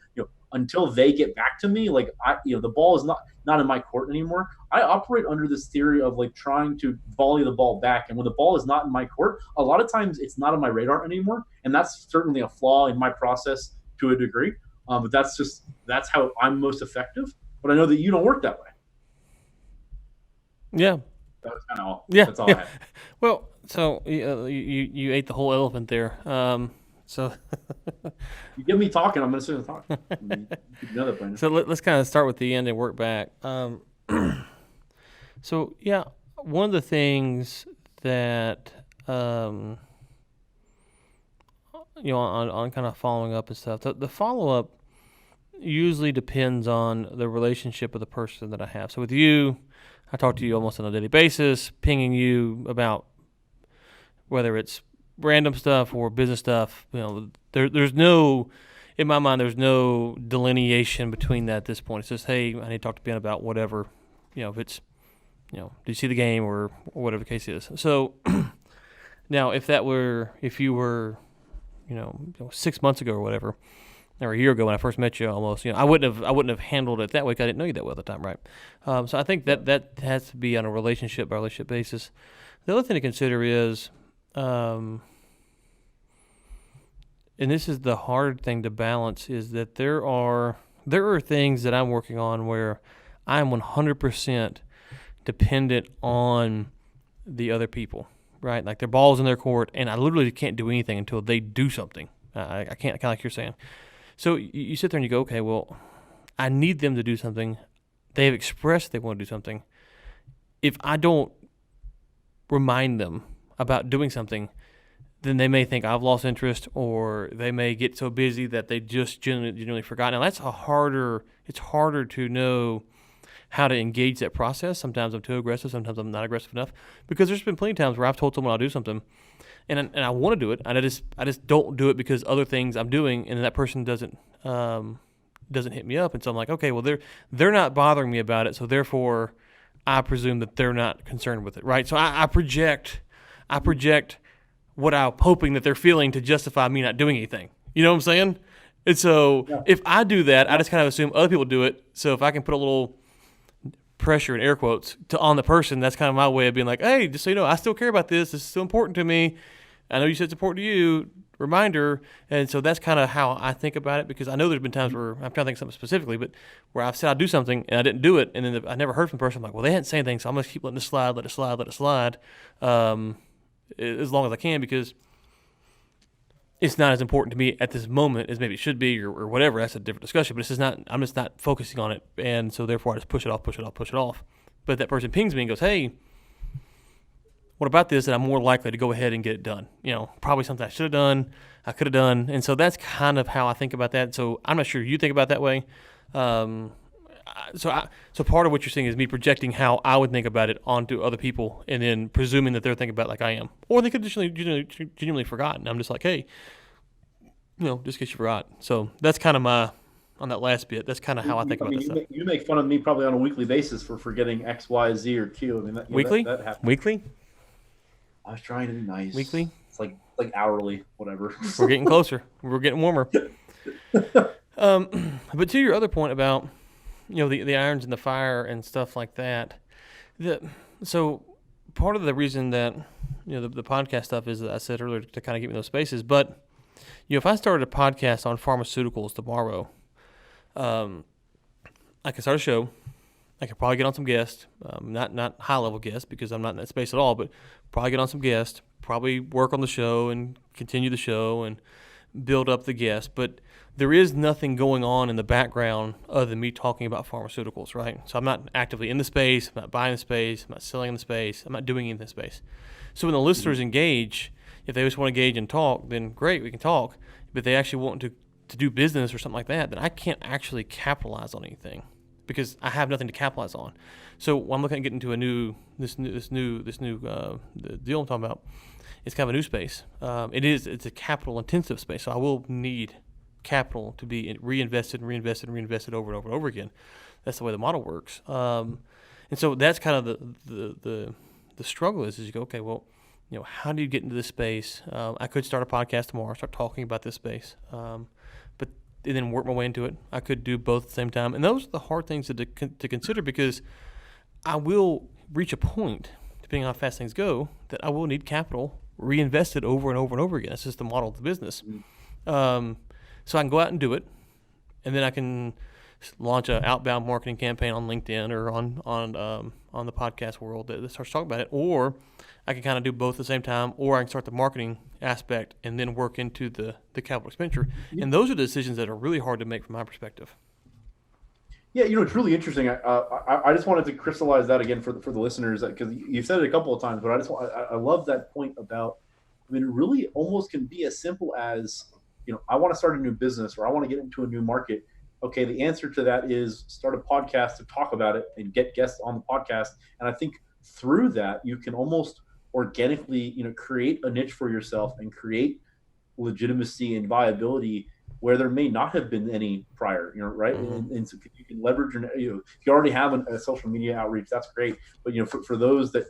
until they get back to me. Like the ball is not in my court anymore. I operate under this theory of like trying to volley the ball back. And when the ball is not in my court, a lot of times it's not on my radar anymore. And that's certainly a flaw in my process to a degree. But that's how I'm most effective. But I know that you don't work that way. Yeah. That was kind of all. Yeah. That's all I had. Well, so you ate the whole elephant there. So you get me talking, I'm going to sit and talk. Another point. So let's kind of start with the end and work back. So yeah, one of the things that on kind of following up and stuff, the follow up usually depends on the relationship of the person that I have. So with you, I talk to you almost on a daily basis, pinging you about whether it's random stuff or business stuff. There's no, in my mind, there's no delineation between that at this point. It's just, hey, I need to talk to Ben about whatever, if it's, do you see the game or whatever the case is. So now if you were, 6 months ago or whatever, or a year ago when I first met you, almost, I wouldn't have handled it that way because I didn't know you that well at the time, right? So I think that has to be on a relationship by relationship basis. The other thing to consider is, and this is the hard thing to balance, is that there are things that I'm working on where I'm 100% dependent on the other people, right? Like their ball's in their court, and I literally can't do anything until they do something. I can't, kind of like you're saying. So you sit there and you go, okay, well, I need them to do something. They have expressed they want to do something. If I don't remind them about doing something, then they may think I've lost interest, or they may get so busy that they just genuinely forgot. Now it's harder to know how to engage that process. Sometimes I'm too aggressive, sometimes I'm not aggressive enough, because there's been plenty of times where I've told someone I'll do something, and I want to do it, and I just don't do it because other things I'm doing, and that person doesn't hit me up, and so I'm like, okay, well they're not bothering me about it, so therefore I presume that they're not concerned with it, right? So I project what I'm hoping that they're feeling to justify me not doing anything. You know what I'm saying? And so if I do that, I just kind of assume other people do it. So if I can put a little pressure in air quotes on the person. That's kind of my way of being like, hey, just so you know, I still care about this. This is still important to me. I know you said it's important to you. Reminder. And so that's kind of how I think about it, because I know there's been times where I'm trying to think of something specifically, but where I've said I'd do something and I didn't do it, and then I never heard from the person. I'm like, well, they hadn't said anything, so I'm going to keep letting it slide, let it slide, as long as I can, because it's not as important to me at this moment as maybe it should be, or whatever. That's a different discussion, but it's just not, I'm just not focusing on it, and so therefore I just push it off. But that person pings me and goes, hey, what about this? And I'm more likely to go ahead and get it done. Probably something I should have done, I could have done. And so that's kind of how I think about that. So I'm not sure you think about that way. So part of what you're saying is me projecting how I would think about it onto other people, and then presuming that they're thinking about it like I am. Or they could just genuinely forgotten. I'm just like, hey, just in case you forgot. So that's kind of on that last bit, that's kind of how I think about this stuff. You make fun of me probably on a weekly basis for forgetting X, Y, Z, or Q. I mean, weekly? That happens. Weekly? I was trying to be nice. Weekly? It's like hourly, whatever. We're getting closer. We're getting warmer. But to your other point about, the irons in the fire and stuff like that, so part of the reason that, the podcast stuff is, that I said earlier, to kind of get me those spaces. But, if I started a podcast on pharmaceuticals tomorrow, I could start a show. I could probably get on some guests, not high-level guests, because I'm not in that space at all, but probably get on some guests, probably work on the show and continue the show and build up the guests. But there is nothing going on in the background other than me talking about pharmaceuticals, right? So I'm not actively in the space, I'm not buying the space, I'm not selling in the space, I'm not doing anything in the space. So when the listeners engage, if they just want to engage and talk, then great, we can talk. But if they actually want to do business or something like that, then I can't actually capitalize on anything, because I have nothing to capitalize on. So when I'm looking at getting into this new the deal I'm talking about, it's kind of a new space. It's a capital intensive space, so I will need capital to be reinvested over and over again. That's the way the model works. And so that's kind of the struggle is you go, okay, well, how do you get into this space? I could start a podcast tomorrow, start talking about this space, but and then work my way into it. I could do both at the same time. And those are the hard things to consider, because I will reach a point, depending on how fast things go, that I will need capital reinvested over and over again. That's just the model of the business. So I can go out and do it, and then I can launch an outbound marketing campaign on LinkedIn or on the podcast world that starts talking about it, or I can kind of do both at the same time, or I can start the marketing aspect and then work into the capital expenditure. And those are the decisions that are really hard to make from my perspective. Yeah, it's really interesting. I just wanted to crystallize that again for the listeners, because you've said it a couple of times, but I love that point about, it really almost can be as simple as, I want to start a new business, or I want to get into a new market. Okay, the answer to that is start a podcast to talk about it and get guests on the podcast. And I think through that, you can almost organically, create a niche for yourself and create legitimacy and viability where there may not have been any prior, right? Mm-hmm. And so you can leverage your, if you already have a social media outreach, that's great. But, for those that,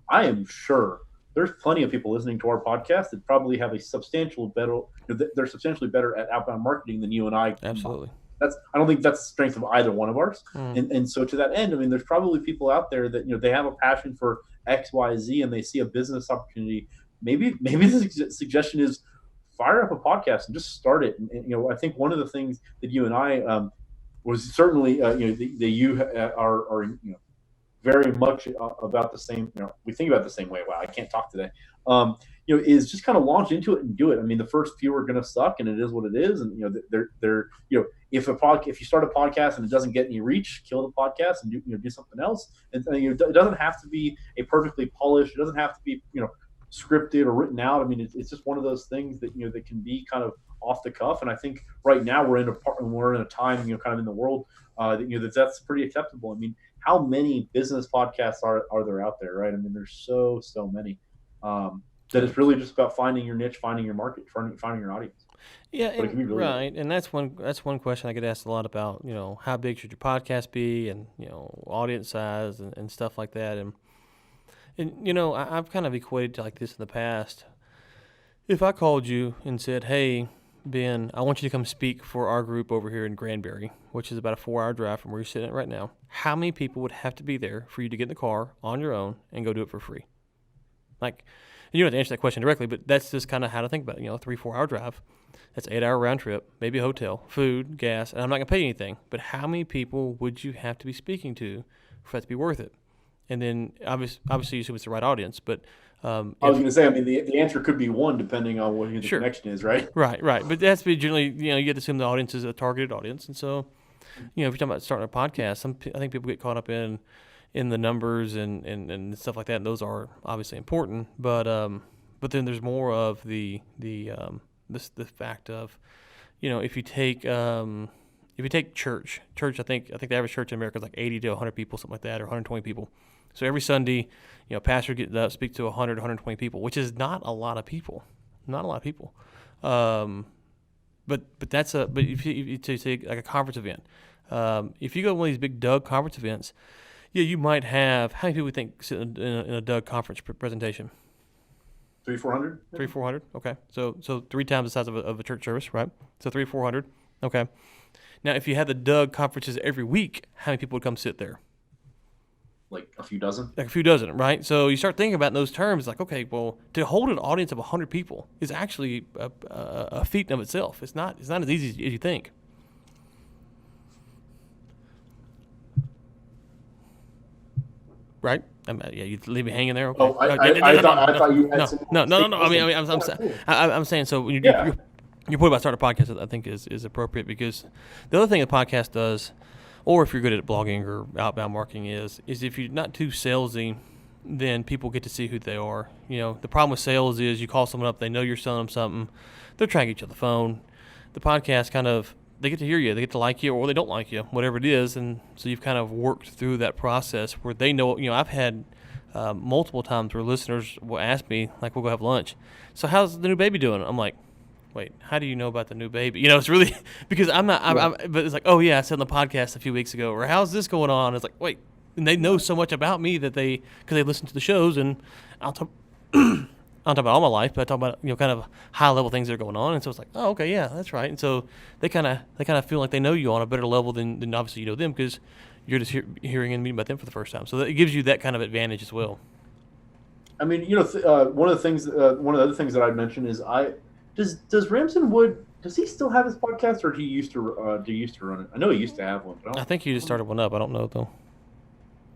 I am sure there's plenty of people listening to our podcast that probably have a substantial better, they're substantially better at outbound marketing than you and I. Absolutely. I don't think that's the strength of either one of ours. And so to that end, there's probably people out there that, they have a passion for X, Y, Z, and they see a business opportunity. Maybe the suggestion is fire up a podcast and just start it. And I think one of the things that you and I was certainly, you are very much about the same, we think about the same way. Wow, I can't talk today. Is just kind of launch into it and do it. The first few are going to suck, and it is what it is. And they're if you start a podcast and it doesn't get any reach, kill the podcast and do something else. And it doesn't have to be a perfectly polished. It doesn't have to be scripted or written out. It's just one of those things that that can be kind of off the cuff. And I think right now we're in a time kind of in the world that's pretty acceptable. How many business podcasts are there out there, right? There's so many. That it's really just about finding your niche, finding your market, finding your audience. Yeah, really right. And that's one question I get asked a lot about. How big should your podcast be, and audience size and stuff like that. And I've kind of equated to like this in the past. If I called you and said, "Hey, Ben, I want you to come speak for our group over here in Granbury, which is about a 4-hour drive from where you're sitting at right now. How many people would have to be there for you to get in the car on your own and go do it for free? Like, you don't have to answer that question directly, but that's just kind of how to think about it. 3-4 hour drive. That's 8-hour round trip, maybe a hotel, food, gas, and I'm not going to pay you anything. But how many people would you have to be speaking to for that to be worth it? And then obviously you assume it's the right audience, but I was going to say, I mean, the answer could be one depending on what the connection is, right? Right. But that's generally, you have to assume the audience is a targeted audience. And so, if you're talking about starting a podcast, I think people get caught up in the numbers and stuff like that. And those are obviously important, but then there's more of the fact of, if you take church, I think the average church in America is like 80 to 100 people, something like that, or 120 people. So every Sunday, pastor gets up, speak to 100, 120 people, which is not a lot of people. But if you take like a conference event, if you go to one of these big Doug conference events, you might have, how many people would think sit in a Doug conference presentation? 300-400. 300-400. Okay, so 3 times the size of a church service, right? So 300-400. Okay. Now, if you had the Doug conferences every week, how many people would come sit there? Like a few dozen. Like a few dozen, right? So you start thinking about in those terms, like, okay, well, to hold an audience of 100 people is actually a feat in of itself. It's not as easy as you think. Right? You leave me hanging there. Okay. Oh, I thought you had some. No. I'm saying, so when your point about starting a podcast, I think is appropriate, because the other thing a podcast does, or if you're good at blogging or outbound marketing, is if you're not too salesy, then people get to see who they are. The problem with sales is you call someone up, they know you're selling them something, they're trying to get you on the phone. The podcast they get to hear you, they get to like you, or they don't like you, whatever it is, and so you've kind of worked through that process where they know. I've had multiple times where listeners will ask me, like, we'll go have lunch, so how's the new baby doing? I'm like, wait, how do you know about the new baby? It's really because I'm not. But it's like, oh yeah, I said on the podcast a few weeks ago, or how's this going on? It's like, wait, and they know so much about me because they listen to the shows, and I'll talk. I'll talk about all my life, but I talk about kind of high level things that are going on, and so it's like, oh, okay, yeah, that's right, and so they kind of feel like they know you on a better level than obviously you know them, because you're just hearing and meeting about them for the first time. So it gives you that kind of advantage as well. I mean, one of the other things that I mentioned is does Ramson Wood, does he still have his podcast, or do you used to run it? I know he used to have one. But I think he just started one up. I don't know though.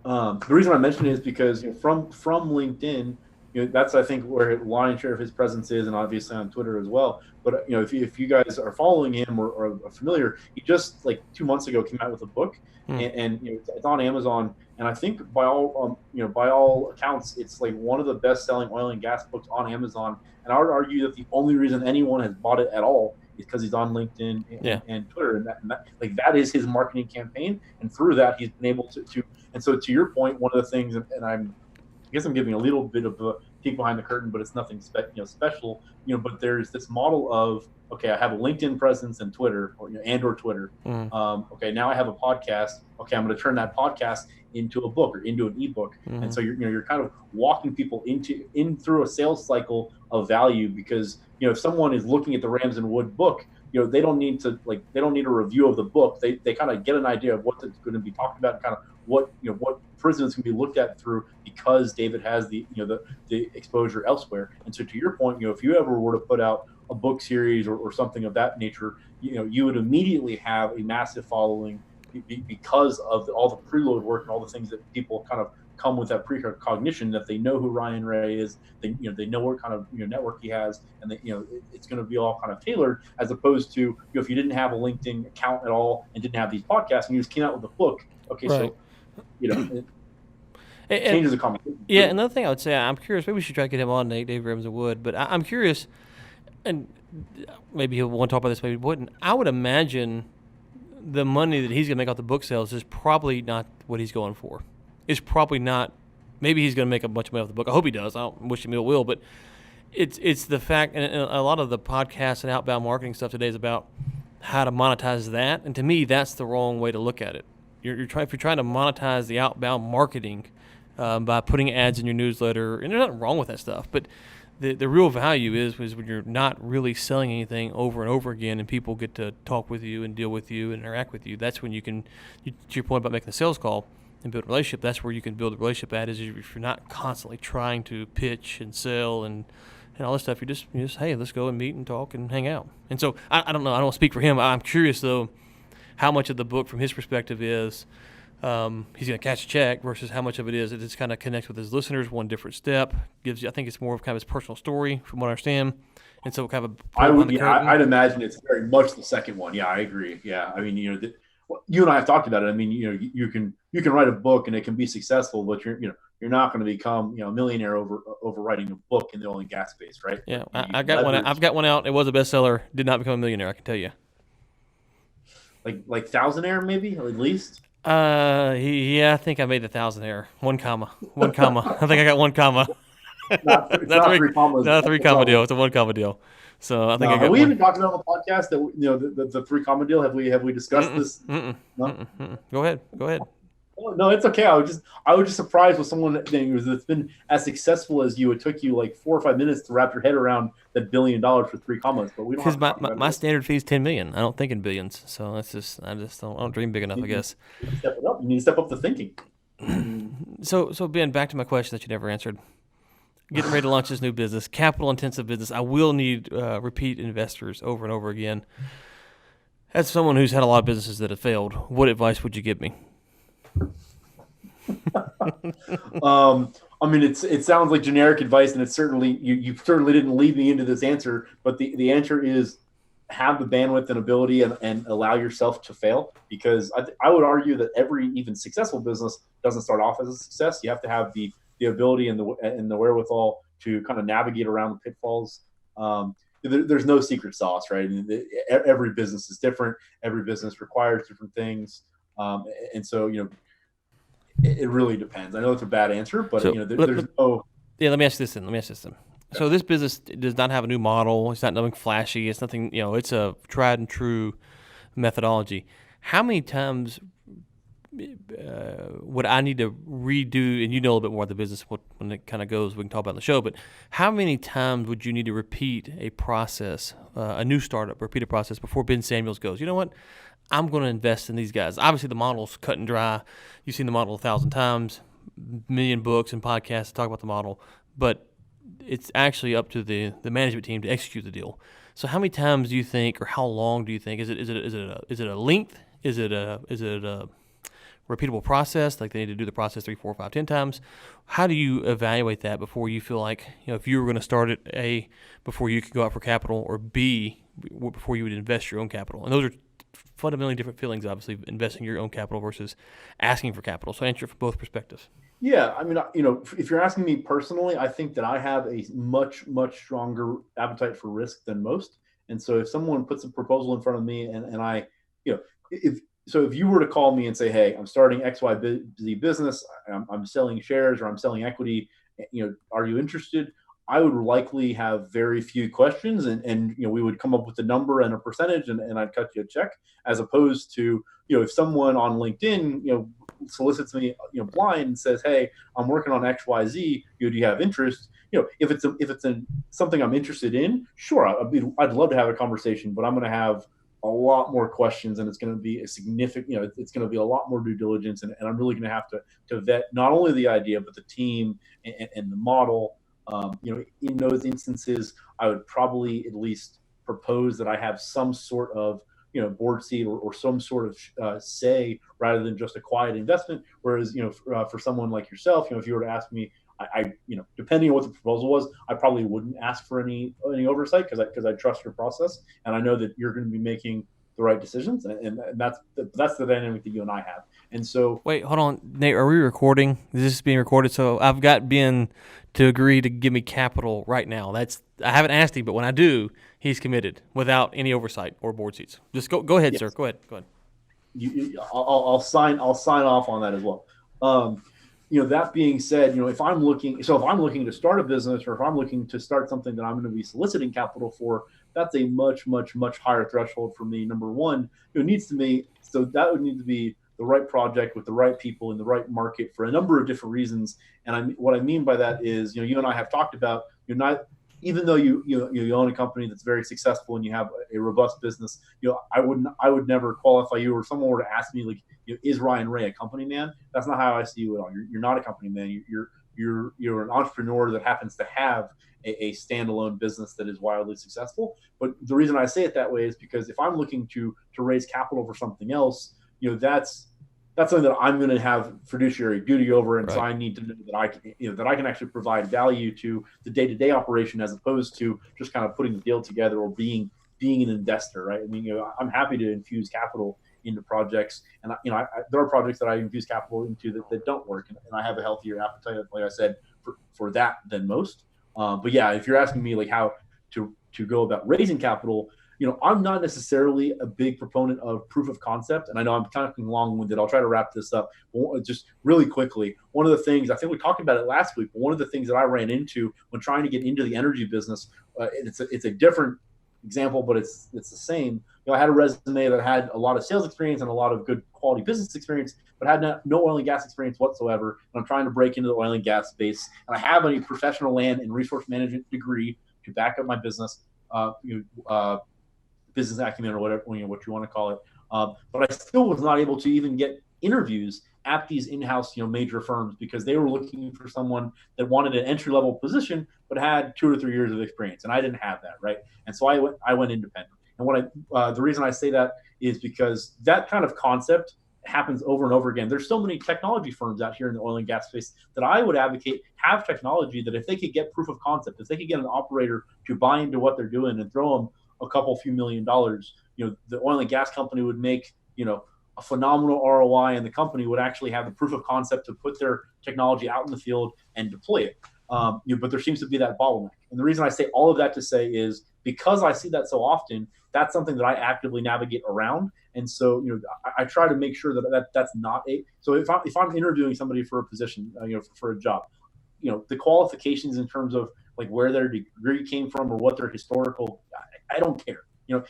The reason I mention it is because from LinkedIn, that's, I think, where a lion's share of his presence is, and obviously on Twitter as well. But if you guys are following him or are familiar, he just like 2 months ago came out with a book, and it's on Amazon. And I think by all accounts, it's like one of the best-selling oil and gas books on Amazon. And I would argue that the only reason anyone has bought it at all is because he's on LinkedIn and Twitter, and that is his marketing campaign. And through that, he's been able to. And so, to your point, one of the things, and I guess I'm giving a little bit of a peek behind the curtain, but it's nothing special. But there's this model of, okay, I have a LinkedIn presence and Twitter, or Twitter. Okay, now I have a podcast. Okay, I'm going to turn that podcast into a book or into an ebook. And so you're kind of walking people through a sales cycle of value, because if someone is looking at the Ramson Wood book, they don't need a review of the book. They kind of get an idea of what it's going to be talked about, and kind of what prisons can be looked at through, because David has the exposure elsewhere. And so, to your point, if you ever were to put out a book series or something of that nature, you would immediately have a massive following, because of all the preload work and all the things that people kind of come with that precognition, that they know who Ryan Ray is, they know what kind of network he has, and it's going to be all kind of tailored, as opposed to if you didn't have a LinkedIn account at all and didn't have these podcasts and you just came out with a book. Okay, right. So it changes the conversation. Yeah, another thing I would say, I'm curious, maybe we should try to get him on, Nate, Dave Ramson Wood, but I'm curious, and maybe he'll want to talk about this, maybe he wouldn't. I would imagine the money that he's going to make off the book sales is probably not what he's going for. It's probably not. Maybe he's going to make a bunch of money off the book. I hope he does. I don't wish him ill will, but it's the fact, and a lot of the podcasts and outbound marketing stuff today is about how to monetize that, and to me, that's the wrong way to look at it. If you're trying to monetize the outbound marketing by putting ads in your newsletter, and there's nothing wrong with that stuff, but the real value is when you're not really selling anything over and over again, and people get to talk with you and deal with you and interact with you. That's when you can, to your point about making a sales call and build a relationship. That's where you can build a relationship at, is if you're not constantly trying to pitch and sell and all this stuff. You just hey, let's go and meet and talk and hang out. And so I don't know. I don't speak for him. I'm curious though, how much of the book from his perspective is he's going to cash a check versus how much of it is it just kind of connects with his listeners, one different step. Gives you, I think it's more of kind of his personal story from what I understand. And so kind of I'd imagine it's very much the second one. Yeah, I agree. Yeah. I mean, you and I have talked about it. I mean, you can write a book and it can be successful, but you're not going to become, a millionaire over writing a book in the oil and gas space, right? Yeah. I got one. I've got one out. It was a bestseller. Did not become a millionaire, I can tell you. Like thousandaire, maybe, or at least. Yeah, I think I made the thousandaire. One comma. I think I got one comma. Not three commas. Not a 3 comma deal. It's a 1 comma deal. So I think I got. Have we even talked about on the podcast that the 3 comma deal? Have we discussed this? No? Go ahead. Oh, no, it's okay. I was just surprised with someone that's been as successful as you. It took you like 4 or 5 minutes to wrap your head around that $1 billion for 3 commas. But we don't. Because my standard fee is $10 million. I don't think in billions. So I just don't dream big enough. I guess. You need to step it up. You need to step up the thinking. So Ben, back to my question that you never answered. Getting ready to launch this new business, capital intensive business. I will need repeat investors over and over again. As someone who's had a lot of businesses that have failed, what advice would you give me? I mean, it sounds like generic advice, and it's certainly you certainly didn't lead me into this answer. But the answer is have the bandwidth and ability and allow yourself to fail, because I would argue that every even successful business doesn't start off as a success. You have to have the ability and the wherewithal to kind of navigate around the pitfalls. There's no secret sauce, right? Every business is different. Every business requires different things. And so, it really depends. I know it's a bad answer, but there's no. Yeah, let me ask this then. Okay. So this business does not have a new model. It's not nothing flashy. It's nothing. It's a tried and true methodology. How many times would I need to redo? And you know a little bit more of the business when it kind of goes. We can talk about in the show. But how many times would you need to repeat a process, a new startup, repeat a process before Ben Samuels goes, you know what? I'm going to invest in these guys. Obviously, the model's cut and dry. You've seen the model 1,000 times, million books and podcasts to talk about the model. But it's actually up to the management team to execute the deal. So, how many times do you think, or how long do you think? Is it a length? Is it a repeatable process? Like they need to do the process 3, 4, 5, 10 times. How do you evaluate that before you feel like if you were going to start at A, before you could go out for capital, or B, before you would invest your own capital? And those are fundamentally different feelings, obviously, investing your own capital versus asking for capital. So answer it from both perspectives. Yeah, I mean, if you're asking me personally, I think that I have a much, much stronger appetite for risk than most. And so if someone puts a proposal in front of me and I, if you were to call me and say, hey, I'm starting XYZ business, I'm selling shares or I'm selling equity, are you interested? I would likely have very few questions and we would come up with a number and a percentage and I'd cut you a check, as opposed to, if someone on LinkedIn, solicits me, blind and says, hey, I'm working on XYZ, do you have interest? If it's something I'm interested in, sure, I'd love to have a conversation, but I'm going to have a lot more questions and it's going to be a significant, it's going to be a lot more due diligence. And I'm really going to have to vet not only the idea, but the team and the model. In those instances, I would probably at least propose that I have some sort of, board seat or some sort of say rather than just a quiet investment. Whereas, for someone like yourself, if you were to ask me, I depending on what the proposal was, I probably wouldn't ask for any oversight because I trust your process and I know that you're going to be making the right decisions, and that's the dynamic that you and I have. And so, wait, hold on, Nate. Are we recording? Is this being recorded? So I've got Ben to agree to give me capital right now. I haven't asked him, but when I do, he's committed without any oversight or board seats. Just go ahead, yes. Sir. Go ahead. I'll sign off on that as well. That being said, if I'm looking to start a business or if I'm looking to start something that I'm going to be soliciting capital for, that's a much, much, much higher threshold for me. Number one, that would need to be the right project with the right people in the right market for a number of different reasons. And what I mean by that is, you and I have talked about, even though you own a company that's very successful and you have a robust business, I would never qualify you, or someone were to ask me like, is Ryan Ray a company man? That's not how I see you at all. You're not a company man. You're an entrepreneur that happens to have a standalone business that is wildly successful. But the reason I say it that way is because if I'm looking to raise capital for something else, that's something that I'm going to have fiduciary duty over, and Right. so I need to know that I can actually provide value to the day-to-day operation, as opposed to just kind of putting the deal together or being an investor, right? I mean, I'm happy to infuse capital into projects, and there are projects that I infuse capital into that don't work, and I have a healthier appetite, like I said, for that than most. But yeah, if you're asking me like how to go about raising capital, I'm not necessarily a big proponent of proof of concept, and I know I'm talking long-winded. I'll try to wrap this up just really quickly. One of the things, I think we talked about it last week, but one of the things that I ran into when trying to get into the energy business, it's a different example, but it's the same. I had a resume that had a lot of sales experience and a lot of good quality business experience, but had no oil and gas experience whatsoever. And I'm trying to break into the oil and gas space, and I have a professional land and resource management degree to back up my business. Business acumen, or whatever, what you want to call it. But I still was not able to even get interviews at these in-house, major firms, because they were looking for someone that wanted an entry-level position but had 2 or 3 years of experience, and I didn't have that, right? And so I went independent. And the reason I say that is because that kind of concept happens over and over again. There's so many technology firms out here in the oil and gas space that I would advocate have technology that if they could get proof of concept, if they could get an operator to buy into what they're doing and throw them a few $1,000,000, the oil and gas company would make, a phenomenal ROI, and the company would actually have the proof of concept to put their technology out in the field and deploy it. But there seems to be that bottleneck. And the reason I say all of that to say is because I see that so often, that's something that I actively navigate around. And so, I try to make sure that's not so if I'm interviewing somebody for a position, for a job, the qualifications in terms of like where their degree came from or what their historical, I don't care.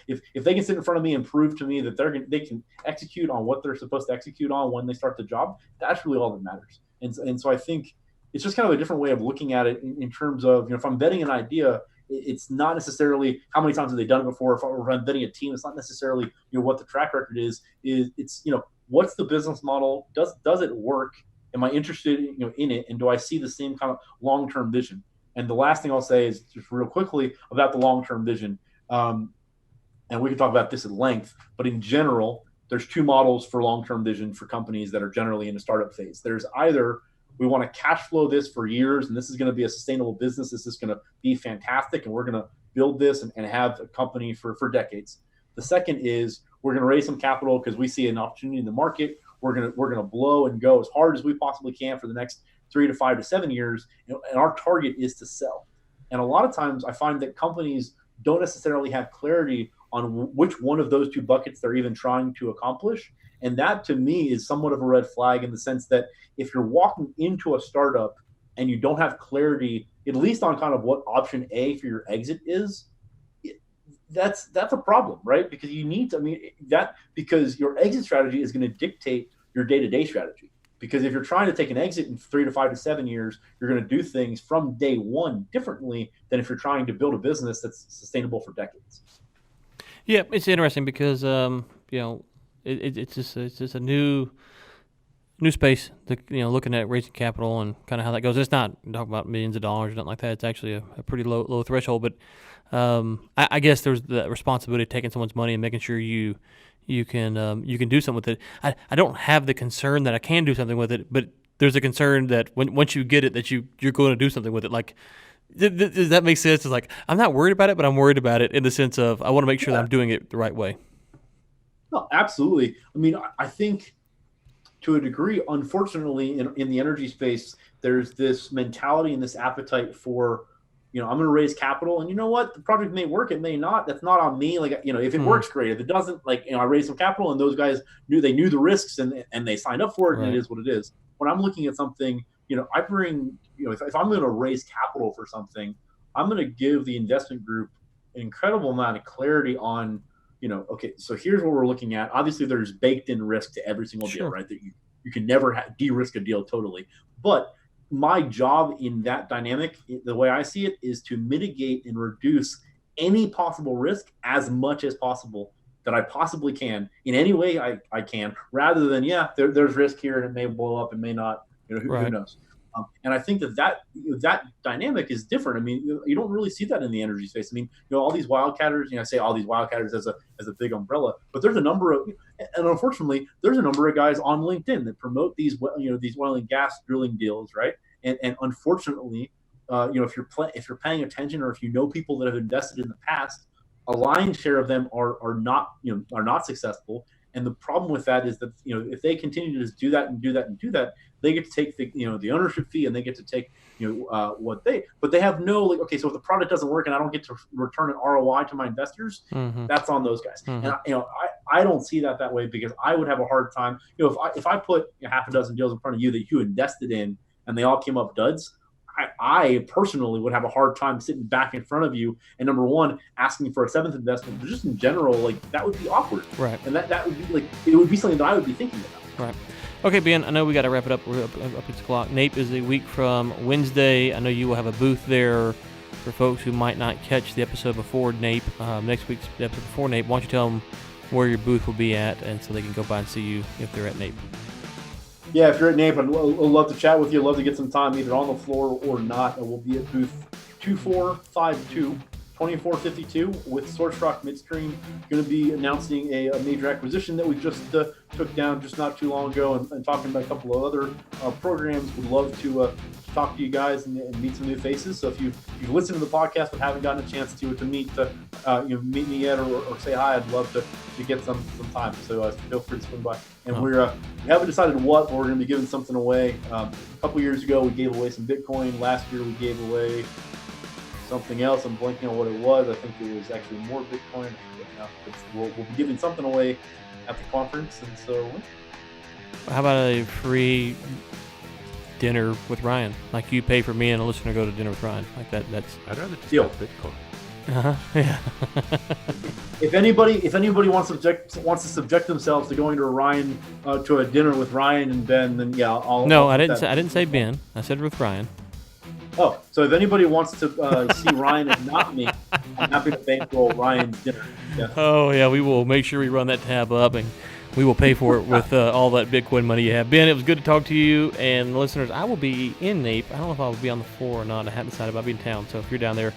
If they can sit in front of me and prove to me that they can execute on what they're supposed to execute on when they start the job, that's really all that matters. And so I think it's just kind of a different way of looking at it in terms of, if I'm betting an idea, it's not necessarily how many times have they done it before. If I'm betting a team, it's not necessarily what the track record is. It's what's the business model? Does it work? Am I interested in it? And do I see the same kind of long-term vision? And the last thing I'll say is just real quickly about the long-term vision. And we can talk about this at length, but in general, there's 2 models for long-term vision for companies that are generally in a startup phase. There's either we want to cash flow this for years, and this is going to be a sustainable business. This is going to be fantastic, and we're going to build this and have a company for decades. The second is we're going to raise some capital because we see an opportunity in the market. We're going to blow and go as hard as we possibly can for the next 3 to 5 to 7 years, and our target is to sell. And a lot of times I find that companies don't necessarily have clarity on which one of those 2 buckets they're even trying to accomplish. And that to me is somewhat of a red flag, in the sense that if you're walking into a startup and you don't have clarity, at least on kind of what option A for your exit is, that's a problem, right? Because you need to, because your exit strategy is going to dictate your day-to-day strategy. Because if you're trying to take an exit in 3 to 5 to 7 years, you're going to do things from day one differently than if you're trying to build a business that's sustainable for decades. Yeah, it's interesting because it's just a new space. Looking at raising capital and kind of how that goes. It's not talking about millions of dollars or nothing like that. It's actually a pretty low threshold. But I guess there's the responsibility of taking someone's money and making sure you can do something with it. I don't have the concern that I can do something with it, but there's a concern that once you get it, that you're going to do something with it. Like, does that make sense? It's like, I'm not worried about it, but I'm worried about it in the sense of I want to make sure that I'm doing it the right way. No, absolutely. I mean, I think to a degree, unfortunately, in the energy space, there's this mentality and this appetite for, I'm going to raise capital, and you know what? The project may work, it may not. That's not on me. Like, if it works, great. If it doesn't, I raised some capital, and those guys knew the risks, and they signed up for it, and it is what it is. When I'm looking at something, I bring, if I'm going to raise capital for something, I'm going to give the investment group an incredible amount of clarity on, okay, so here's what we're looking at. Obviously, there's baked in risk to every single deal, right? That you can never de-risk a deal totally. But my job in that dynamic, the way I see it, is to mitigate and reduce any possible risk as much as possible that I possibly can in any way I can, rather than, there's risk here and it may blow up, it may not, who knows. And I think that dynamic is different. I mean, you don't really see that in the energy space. I mean, all these wildcatters, I say all these wildcatters as a big umbrella, but there's a number of, and unfortunately, there's a number of guys on LinkedIn that promote these oil and gas drilling deals, right? And unfortunately, if you're paying attention, or if you know people that have invested in the past, a lion's share of them are not successful. And the problem with that is that, if they continue to just do that and do that and do that, they get to take the ownership fee, and they get to take but they have no, like, okay, so if the product doesn't work and I don't get to return an ROI to my investors, that's on those guys. And I don't see that way, because I would have a hard time, if I put half a dozen deals in front of you that you invested in and they all came up duds, I personally would have a hard time sitting back in front of you and, number one, asking for a seventh investment. But just in general, like, that would be awkward. Right. And that would be, like, it would be something that I would be thinking about. Right. Okay, Ben, I know we got to wrap it up. We're up against the clock. NAPE is a week from Wednesday. I know you will have a booth there for folks who might not catch the episode before NAPE. Next week's episode before NAPE, why don't you tell them where your booth will be at, and so they can go by and see you if they're at NAPE. Yeah, if you're at NAPE, I'd love to chat with you. I'd love to get some time either on the floor or not. And we'll be at booth 2452, 2452 with Source Rock Midstream. Going to be announcing a major acquisition that we just took down just not too long ago, and talking about a couple of other programs. Would love to talk to you guys and meet some new faces. So if you've listened to the podcast but haven't gotten a chance to meet meet me yet, or say hi, I'd love to get some time. So feel free to swing by. And we haven't decided what, but we're going to be giving something away. A couple years ago, we gave away some Bitcoin. Last year, we gave away something else. I'm blanking on what it was. I think it was actually more Bitcoin. We'll be giving something away at the conference. And so, how about a free dinner with Ryan? Like, you pay for me and a listener go to dinner with Ryan. Like that. I'd rather just deal. have Bitcoin. Yeah. If anybody wants to subject themselves to going to to a dinner with Ryan and Ben, then I'll. No, I didn't say Ben. I said with Ryan. Oh, so if anybody wants to see Ryan and not me, I'm happy to bankroll Ryan's dinner. Yeah. Oh yeah, we will make sure we run that tab up, and we will pay for it with all that Bitcoin money you have. Ben, it was good to talk to you, and listeners, I will be in NAPE. I don't know if I will be on the floor or not. I haven't decided, but I'll be in town. So if you're down there,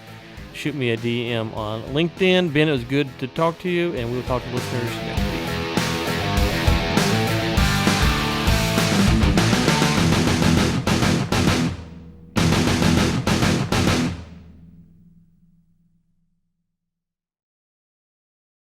shoot me a DM on LinkedIn. Ben, it was good to talk to you, and we will talk to listeners next